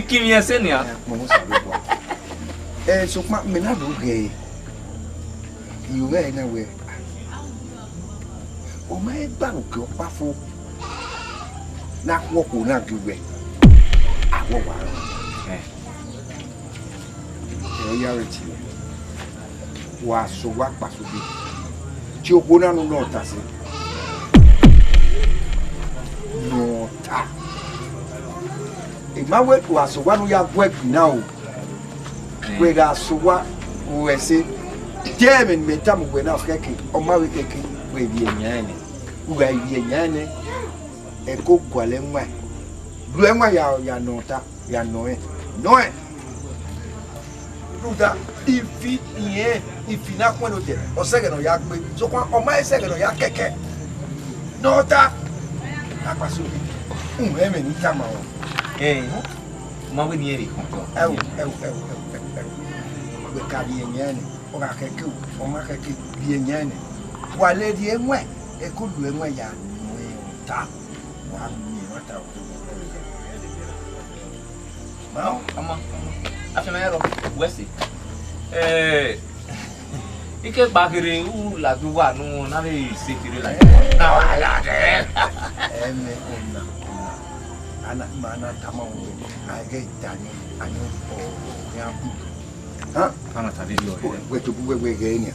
Kimi ese ni a mo sabe bo so ma me na do ge you we na we o ma e gba ke o pa fo na wo ko na ge we awo wa ya reti wa so wa Akpasubi tí o gbóná nu náà ta sí náà ta ìmáwé tó àsọwá nu ya gbọ́ ẹ̀gbìn náà o gbẹ̀dẹ̀ àsọwá o ẹ̀sẹ̀ díẹ̀ mi mẹ́ta mo gbẹ̀ náà kẹ́kẹ́ ọmọwé kẹ́kẹ́ wọ ibi ẹ̀yàn ni wúwa ibi ẹ̀yàn ni ẹ̀kọ́ gbọ̀lẹ̀ ńwá ẹ̀ lu ẹ̀wá ya náà ta ya náà ẹ̀ Luda ifi yẹn ifi na kwen o je o sege no ya gbe so kwa o ma sege no ya keke no ta Akpasubi eme ni ta ma o ma we ni ere kon we ka bi yẹn ni o ka keke o ma keke bi yẹn ni wa le di enwe e ko lu enwe ya no ta wa ni wa ta o ma ama afemero wesi ike gbagere u la du wa nu na le sekire la na wa la de ona ana mana tama wo age tani ani o ya bu ha ana ta video we to bu we ge ni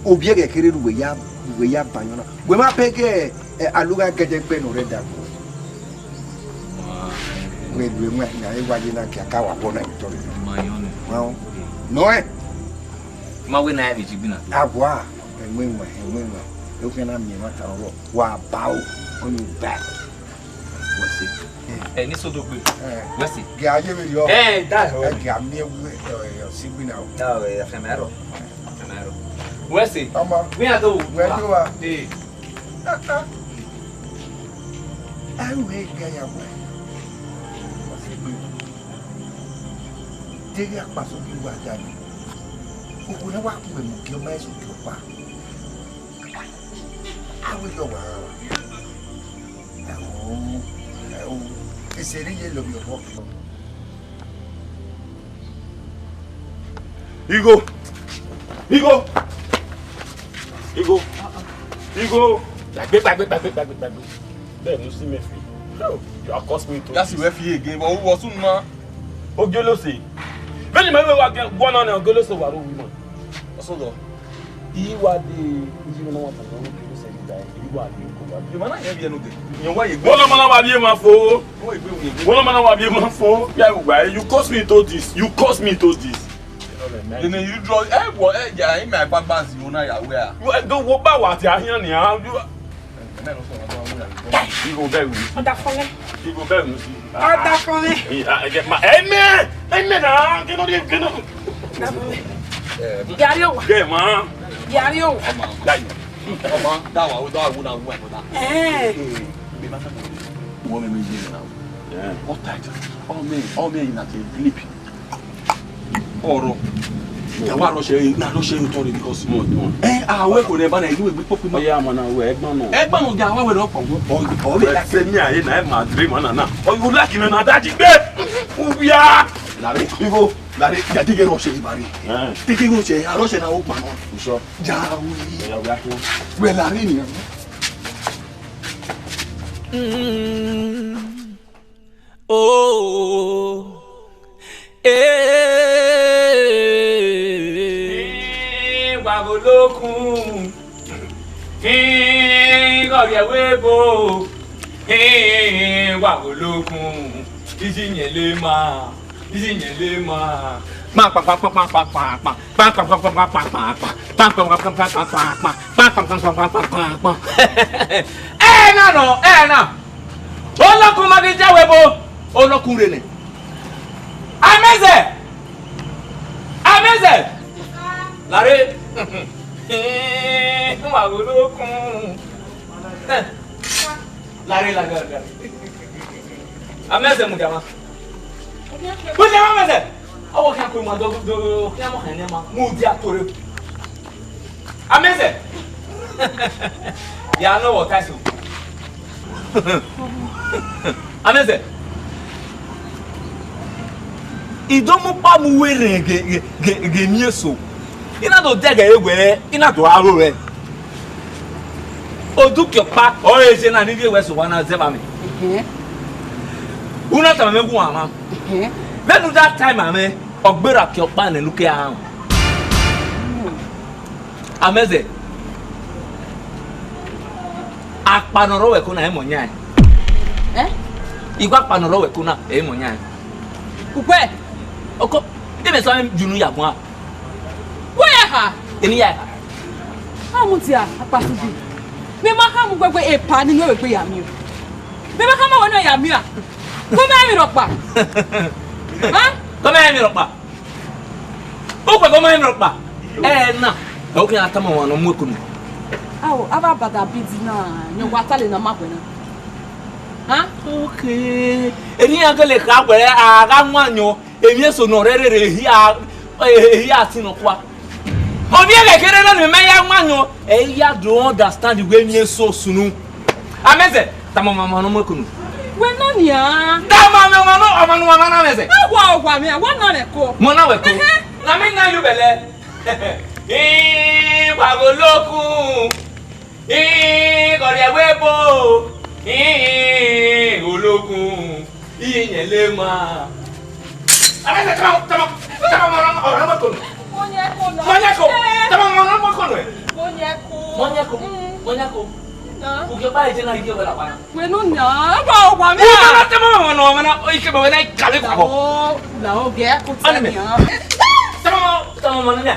obi ege kere ru we ya banyo na we ma peke aluga gede gbe no re da we du enwe na e wa na ki aka wa bona itori no no ma we na bi jibina agwa enwe o fe na mi ma ta ro wa ba o on you back wasi ni so do gbe wasi ge aye mi yo da ho ge am ni ewu yo sigbina o da o afemero wasi ama we a do we do wa eh ai we ge ya wa Dege Akpasubi wa jani. Uko na wa ku mu ki o ma so ki o pa. Awo yo wa. Iseri ye lo bi o. Igo. Then you see me free. No, you are cost me to. That's the way again. But who was soon man? Ogolosi. When you remember one on Ogolosi wa ro woman. Also though. He wa the you know what I'm going to say that he wa the ko wa. You man here be no dey. You why you go? One man wa bi ma fo. One man wa bi ma fo. You cost me to this. You cost me to this. Then you draw yeah, in my back you na ya where. You go wo ba wa ti ahian ni a. You go very. Oda fole. You go very. Oda fole. I get my amen. Ah, que no diga que no. Yario. Que man. Yario. Dai. Mama, that wa do awu na wu e da. Be ma ta mo. Wo me meji na. Yeah. What tight? All me in at sleep. Oro. Ya wa ro se to because we ko ne ba na ilu egbe popu ma. Ya ma na we egbon no. Egbon no ja wa we ro po. O be like say me aye na e ma dream na. O you like me na daji gbe. Ubia. Lare ibo, lare ya tige ro se ibari. Tige ro se aro se na o pa no. So. Ja wi. Ya wa ko. We lare ni. Oh. Wagolokun. Gori ewebo. Wagolokun. Ijinyele ma. Ma pa pa pa pa pa pa pa. Pa pa pa pa pa pa pa. Pa pa pa pa pa pa pa. Pa pa pa pa pa pa. Na. Olokun ma di jawebo. Olokun re ni. Ameze. Lare. Wagolokun. Lare. Ameze mujama. Mujama ameze. Awo kan ko ma do ya mo kan ne ma. Mu di atore. Ameze. Ya no what I say. Ameze. Idomu pa mu were ge mieso. Ina do dega egwe, ina do aro re. Odukyo pa o ese na ni we so wana zeba me. Una ta me gu ama. Then that time ame ogbera kyo pa na luke ahun. Ameze. Akpanoro we kuna e monya. Igwa akpanoro we kuna e monya. Ukwe. Oko, ebe so junu ya gwa. Where ha? Eni ya. Amutia Akpasubi. Me ma ha mu gbegbe epa ni we pe ya mi o. Me ma ha ma wonu ya mi a. Ko me mi ropa. Ha? Ko me mi ropa. O ko me mi ropa. Na. O ki atama wonu mu ekunu. Awo, aba bada bidi na nyo watale na makwe na. Ha? Okay. Eni agele ka gbere aga nwanyo. Emi eso no rere hi atino kwa. Obi ele kere na me ya nwanyo ya do understand we mi eso sunu. Ameze, tamama no mekunu. We no nia. Tamama amanu na meze. Agwa me, wa no le ko. Mo na we ko. Na me na yu bele. Wagolokun. Gori ewebo. Olokun. Inyele ma. Ameze tamama no mekunu. Monyako. Uke pa ije na ije wala bana. We no nya, ba o kwa me. Una tama no mana o ike ba na kale kwa bo. Na o ge ko tanya. Tama nya.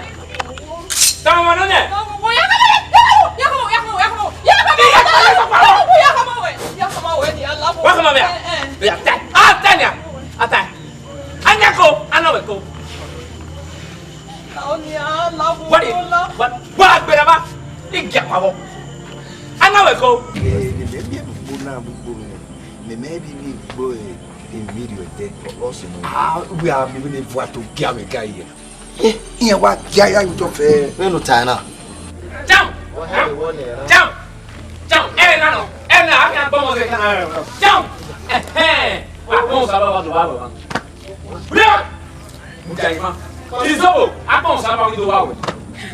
What berapa? Tiga apa? Ana weko. Me maybe me boy. Immediately, also, we are moving for to Gamma here. Here, what Jaya you to fair? No, Tana. Jump! Jump! Jump! Eh, no, I can't go on. Jump! Eh, what goes about the Bible? It's over. I can't about the Bible.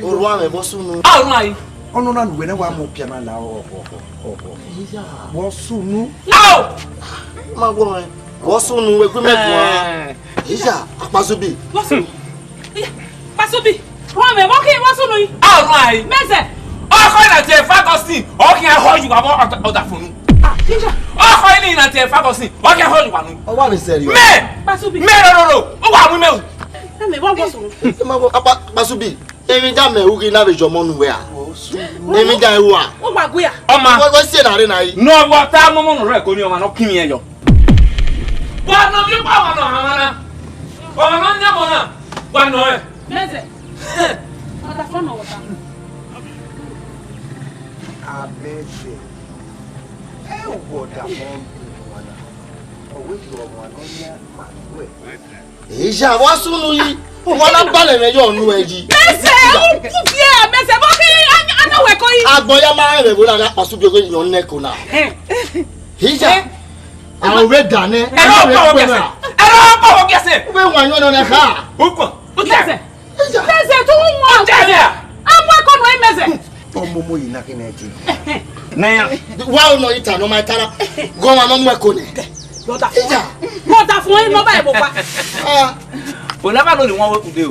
Or one of us. Oh, my. Oh, no, no, when I want more piano now. What's soon? No! My boy. What's soon? We're going to make Akpasubi. What's soon? Akpasubi. Wọ́n mẹ́ wọ́n kí wọ́n sún ní. Alright. Mẹ́sẹ̀. Ọkọ ìnàtí ẹ̀fà Augustine, ọkì ẹ̀họ́ yìí wà mọ́ ọ̀dà fún un. Ọkọ ilé ìnàtí ẹ̀fà Augustine, ọkì ẹ̀họ́ yìí wà nù. Ọwọ́ mi sẹ́rí o. Akpasubi. Mẹ́rọ̀rọ̀rọ̀, ó wà mú mẹ́wù. Ẹ̀mẹ̀ wọ́n bọ̀ sùn. Akpasubi, èmi já mẹ́wù kí n náà fi jọ mọ́nu wẹ̀ à. Èmi já ewu à. Ó gbàgbé à. Ọmọ. Wọ́n sì nàrí náà yìí. N'ọwọ́ tá a mọ́mọ́ rẹ̀ kò ní ọmọ náà kí mi ẹ yọ. Wọ́n nọ bí pa ọmọ náà hàn náà. Ọmọ náà ní ọmọ náà. Wọ́n nọ ẹ̀. Mẹ́sẹ̀. Ọ̀dà fọ́nà wọ̀ta. Amazing. What the Ìjà wá súnú yìí. Wọ́n lá balẹ̀ rẹ̀ yọ̀ ọ̀nù ẹ̀ yìí. Mẹ́sẹ̀ ó kú díẹ̀ mẹ́sẹ̀ bọ́ kí anáwẹ̀ kọ́ yìí. Agbọ̀nyá máa ń rẹ̀ wọ́n lára Akpasubi oge yàn nẹ́kọ̀ọ́ náà. Ìjà àwọn òwe dàní. Ẹ̀rọ ọ̀pọ̀ wọ́n gẹ̀ẹ́sẹ̀. Wọ́n wà yọ̀ ọ̀nà ká. Mẹ́sẹ̀. Mẹ́sẹ̀ tó ń wọ̀. Àwọn ẹ̀kọ́ nù ẹ̀ mẹ́sẹ̀. Ọmọ yìí náà kí ni ẹ ti. Wá ọ̀nà ìtàn ọmọ ìtara. Gọ́n wa mọ́ ẹ̀kọ́ ni. Lọ́dà fún ẹ lọ́ba ẹ̀ bọ̀ pa. Ònàbà ló ní wọ́n wọ́n kùdé o.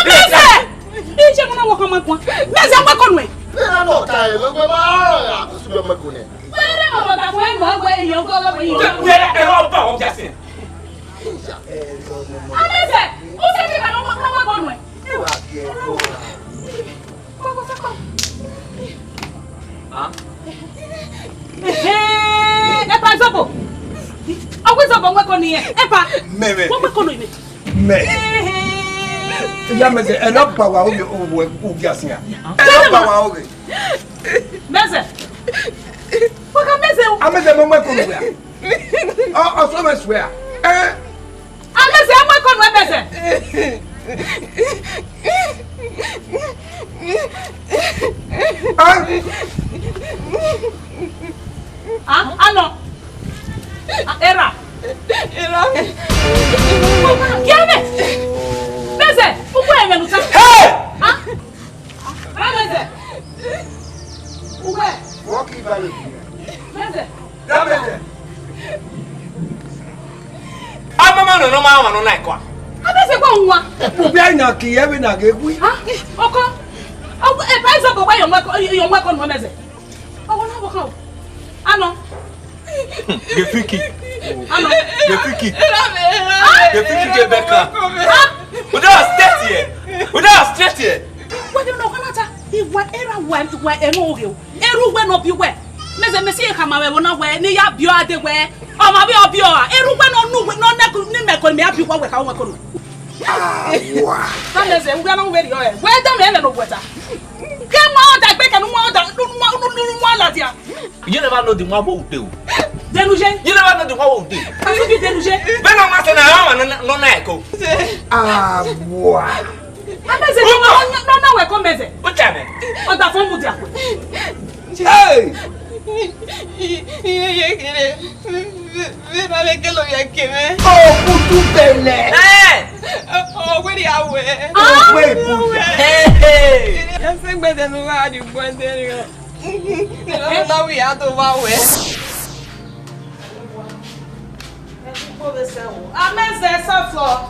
Mẹ́sẹ̀. Ìṣe kọ́nà wọ̀ kọ́ ọmọ ẹ̀kọ́. Mẹ́sẹ̀ ọmọ ẹ̀kọ́ nù ẹ̀. Bẹ́ẹ̀ náà ta ẹ̀ lọ́gbẹ́ máa rọ̀ Akpasubi ọmọ ẹ̀kọ́ ni. Bẹ́ẹ̀ ọ̀dà fún ẹ mọ̀ ọ́ gbé èèyàn kọ́ ọlọ́mọ yìí. Ẹ̀rọ ọ̀pọ̀ wọ́n gẹ̀ẹ́sẹ̀. Mẹ́sẹ̀ ó ṣe kí ìbàdàn ọmọ ẹ̀kọ́ nù ẹ̀. Epa zobo. Ọgbẹ́ zobo nwẹ́kọ̀ nìyẹn. Epa. Mẹ́mẹ́. Wọ́n nwẹ́kọ̀ nù ìmẹ̀. Mẹ́. Ìyá mẹ́sẹ̀ ẹ̀ náà bà wá oge oge àsìn yà. Ẹ̀ náà bà wá oge. Mẹ́sẹ̀. Wọ́n ká mẹ́sẹ̀ o. Amẹ́sẹ̀ mọ́ nwẹ́kọ̀ nù wẹ̀. Ọ̀sọ́ mẹ́sẹ̀ wẹ̀. Amẹ́sẹ̀ nwẹ́kọ̀ nù ẹ̀ mẹ́sẹ̀. Ano. Era. Kiame. Mese, uko emenuta. Hey! Mese. Uko. Walk ibale. Mese. Mese. Amama no ma wa no na ikwa. Amese kwa nwa. Obi anya ki ye bi na ga egwu. Oko. E pa iso ko yo nwa ko no mese. Owo na boka o. Ano. Gefiki. Ano. Gefiki. Gefiki ke beka. Uda state here. Uda state here. What do no kanata? Iwa era wa eno oge o. Eru gbe no bi we. Mese mesi e kama we wona we ni ya bio ade we. O ma bi obio a. Eru gbe no nu no neku ni me ko me abi kwa we ka we ko no. Wa. Ka mese ngwa no we ri o e. We da me no gweta. Come on, that back and one la dia. You never know the one who do. Denuje? You never know the one who do. Akpasubi denuje? Ben on master na no na echo. Wa. Ameze no na we come meze. O chame. O da fon mu dia ko. Hey! Ye kere. Vera le que lo ya keme. Oh, putu bele. Oh, we di awe. Oh, we putu. Hey! Ya se gbe de nu wa di gbonde ri o. No na we ya to wa we. Ameze safo.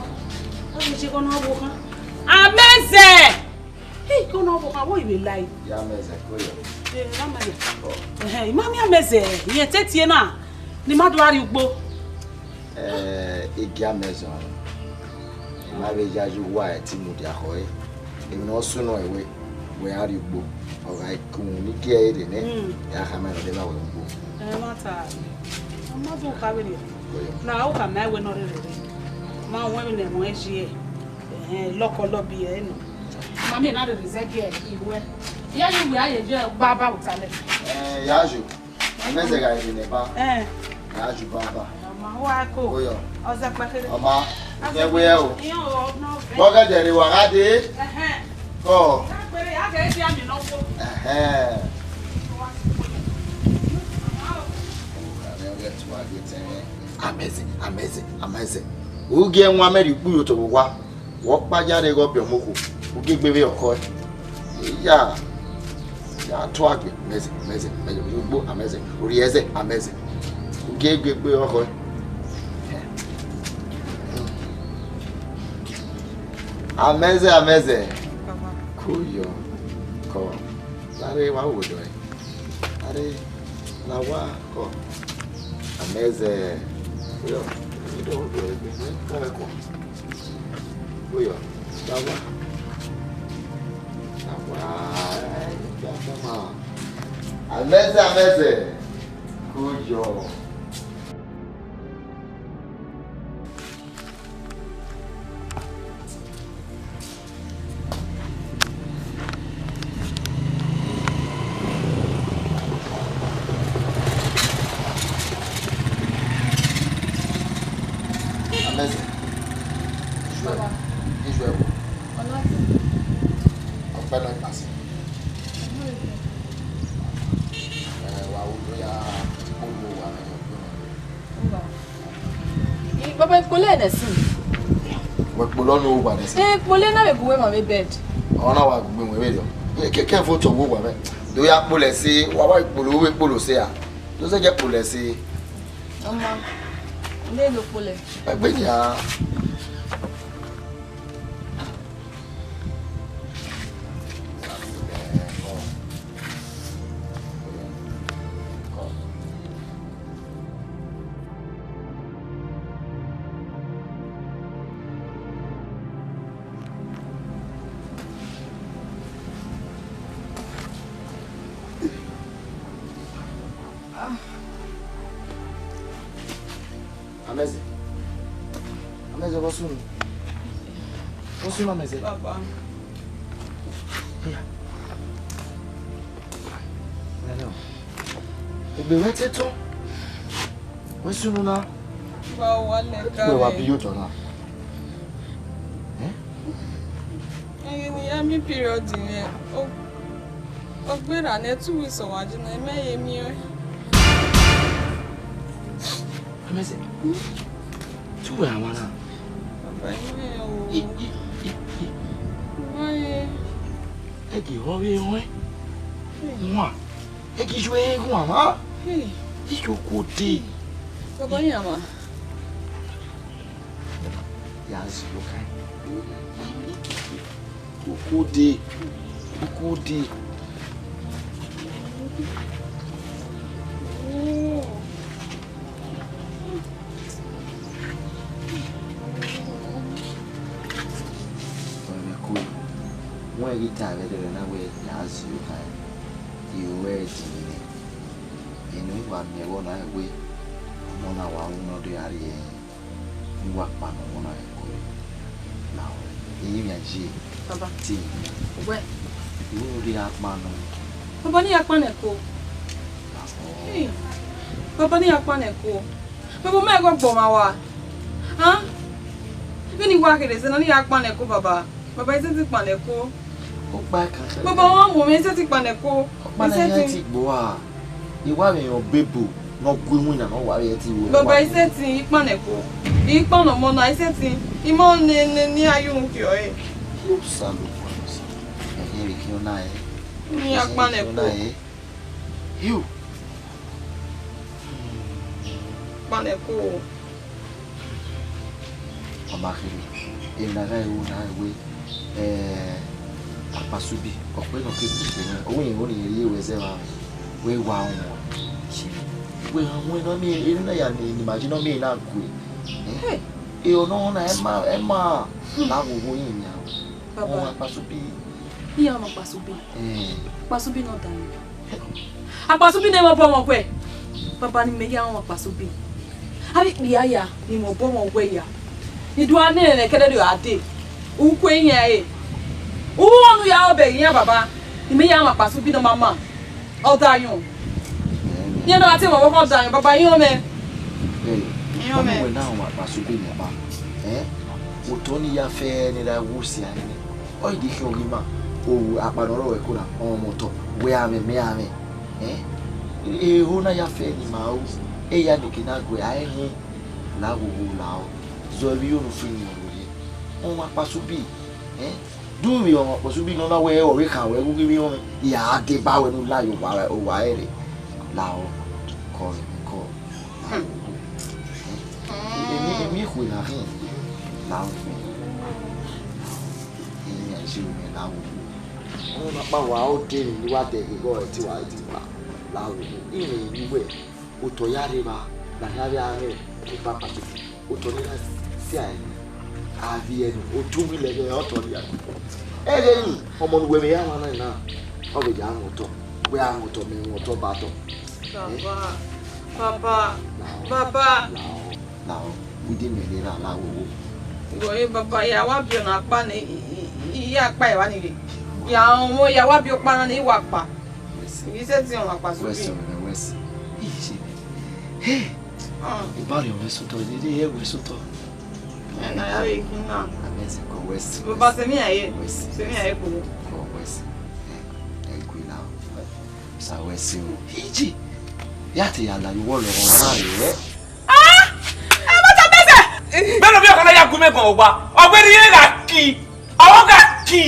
O mi se ko na wo kan. Ameze. Hey, ko na wo kan wo iwe lai. Ya mẹ́sẹ̀ kó yọ. Mami ameze, ye tetie na. Ni maduari ugbo. Igi amẹ́sẹ̀ ọ̀run. Ìmá bẹ jájú wá ẹ̀ tí mo dì àkọ́ ẹ̀. Èmi náà súnà ìwé wẹ̀ á rí gbó. Ọ̀rọ̀ ìkùn ní kí ẹ lè ní. Ìyá ká mẹ́rin lẹ́bàá wẹ̀ ń gbó. Mata. Amadu kawele. Na o ka mai we no re re. Ma won mi le mo e ji e. Loko lobi e no. Mami na re zeki e iwe. Ya ni we aye je baba utale. Yájú. Amẹ́sẹ̀ ga ìrìn nìbá. Ya ju baba. Mama wa ko. Oyo. Oza pakere. Mama, ye we o. Boga jere wa gade. Ko. Pere ya ga esi ami no wo. Amazing. Uge nwa meri kpuru to wa. Wo pajare go biomoko. Uge gbebe oko. Ya. Ya to agbe. Amazing. Ugbo amazing. Orieze amazing. Uge gbebe oko. Amazing. Kuyo. Ko. Lare wa wodo e. Lare la wa ko. Amazing. Kuyo. You don't do it. Come on. Kuyo. La wa. Amazing. Kuyo. Papa, Pole na si. We Polo no wa na si. Pole na we go my bed. Ona wa gbe we do. Ke photo wo wa me. Do ya Pole si, wa Polo we Polo se ya. Do se je Pole si. Mama. Nde lo Pole. Gbe ya. Amazing, what's your name? Papa. Yeah. Hello. Ebe wete to. What's your name? Wow, wale ka. We wa biyo to na. Ni ami period ni. O gbera na 2 weeks o wa jina emeye mi o. Amazing. Tu wa wana. Papa ni o. Egi howe howe. Mwa. Egi jwe gwa ma. Iko kote. Papa yama. Yazi lokai. Ukudi. When you time it and away as you can, you wait in it. One may one I wait. No, now I will not do it. You walk back on one I go. Now, you and she, Papa, tea. Where? You will be at man. Papa, ni akwaneko. Papa, ni akwaneko. Papa, me go bomawa. Huh? Any work it is, and only akwaneko, Papa. Papa, isn't it paneko? Baba wa mo me se ti paneko. Paneko ti gbo wa. Iwa me yo bebo no gwimu na no wa ye ti wo. Baba ise ti paneko. Ipono mo na ise ti. Imo ni ayun ki o e. Yo salo kwa si. Eri ki ona e. Ni apaneko. You. Paneko. Mama khiri. Ina ga u na we. Akpasubi, okwe no ke business. Owo yin woni ri we se wa. We wa won. We no mi na ya ni imagine no mi na ku. E o no na ema na wo yin ya. Baba Akpasubi. Iya mo Akpasubi. Akpasubi no dan. Akpasubi ne mo bo mo pe. Baba ni me ya mo Akpasubi. Abi biya ya ni mo bo mo we ya. Ni do ane ne kede do ade. Ukwe nya e. Uwonu ya obe nya baba. Ime ya Akpasubi no mama. Odayon. Ni no ati mo wo odayon baba yin o me. Mama we now Akpasubi nyaba. Utoni ya fe ni da wusi ani. Oi di hogima. O apanoro we kuna o moto. We ame me ame. Huna ya fe ni mau. Ya ni kinagwe ahe la wo lao. Zo bi unu fini o Akpasubi. Do we on Akpasubi no na we o we kan we go give me ya de ba we no la yo wa o wa ere. Lao ko. Emi ku na hin. Lao. Emi ashi me lao. O na pa wa o de ni wa de go ti wa ti pa. Lao. Imi ni we. O to ya re ba. Na ya ya re. O pa pa. O to ni na si ai. Avi enu. O tu mi le o to ya. Ni omo nu we me ya na na. O be ja mo to. We a mo to me mo to ba to. Papa. Papa. Now, we didn't really allow you. Boy, Papa, ya wabi na pa ni iya pa e wa ni. Ya omo ya wabi o pa na ni wa pa. Yi se ti on Akpasubi. West. Hey. Ibari o so to de we so to. Na ya we kina. Amezi ko West. Papa se mi aye. Se mi aye ko. Ko West. Ku ina. Sa West o. Hiji. Yati ya la yo lo na re. Bẹ́ẹ̀ bí ọ̀kan náà yà gúnmẹ́ gan ọgbà ọgbẹ́ni yẹn là kí ọwọ́ gà kí.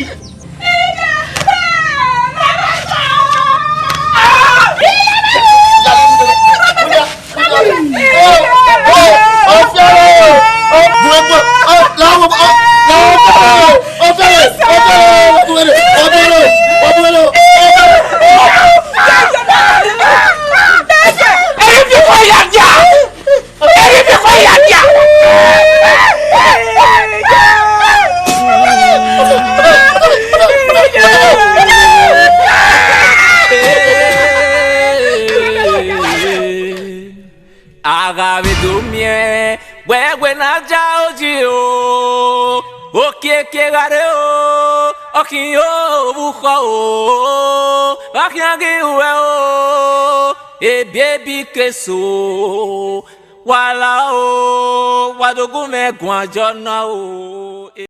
Agavidumie, wewe na jaoji o, okieke gare o, okiyo buko o, okiyangi uwe o, ebiebi keso, wala o, wadogume gwanjona o.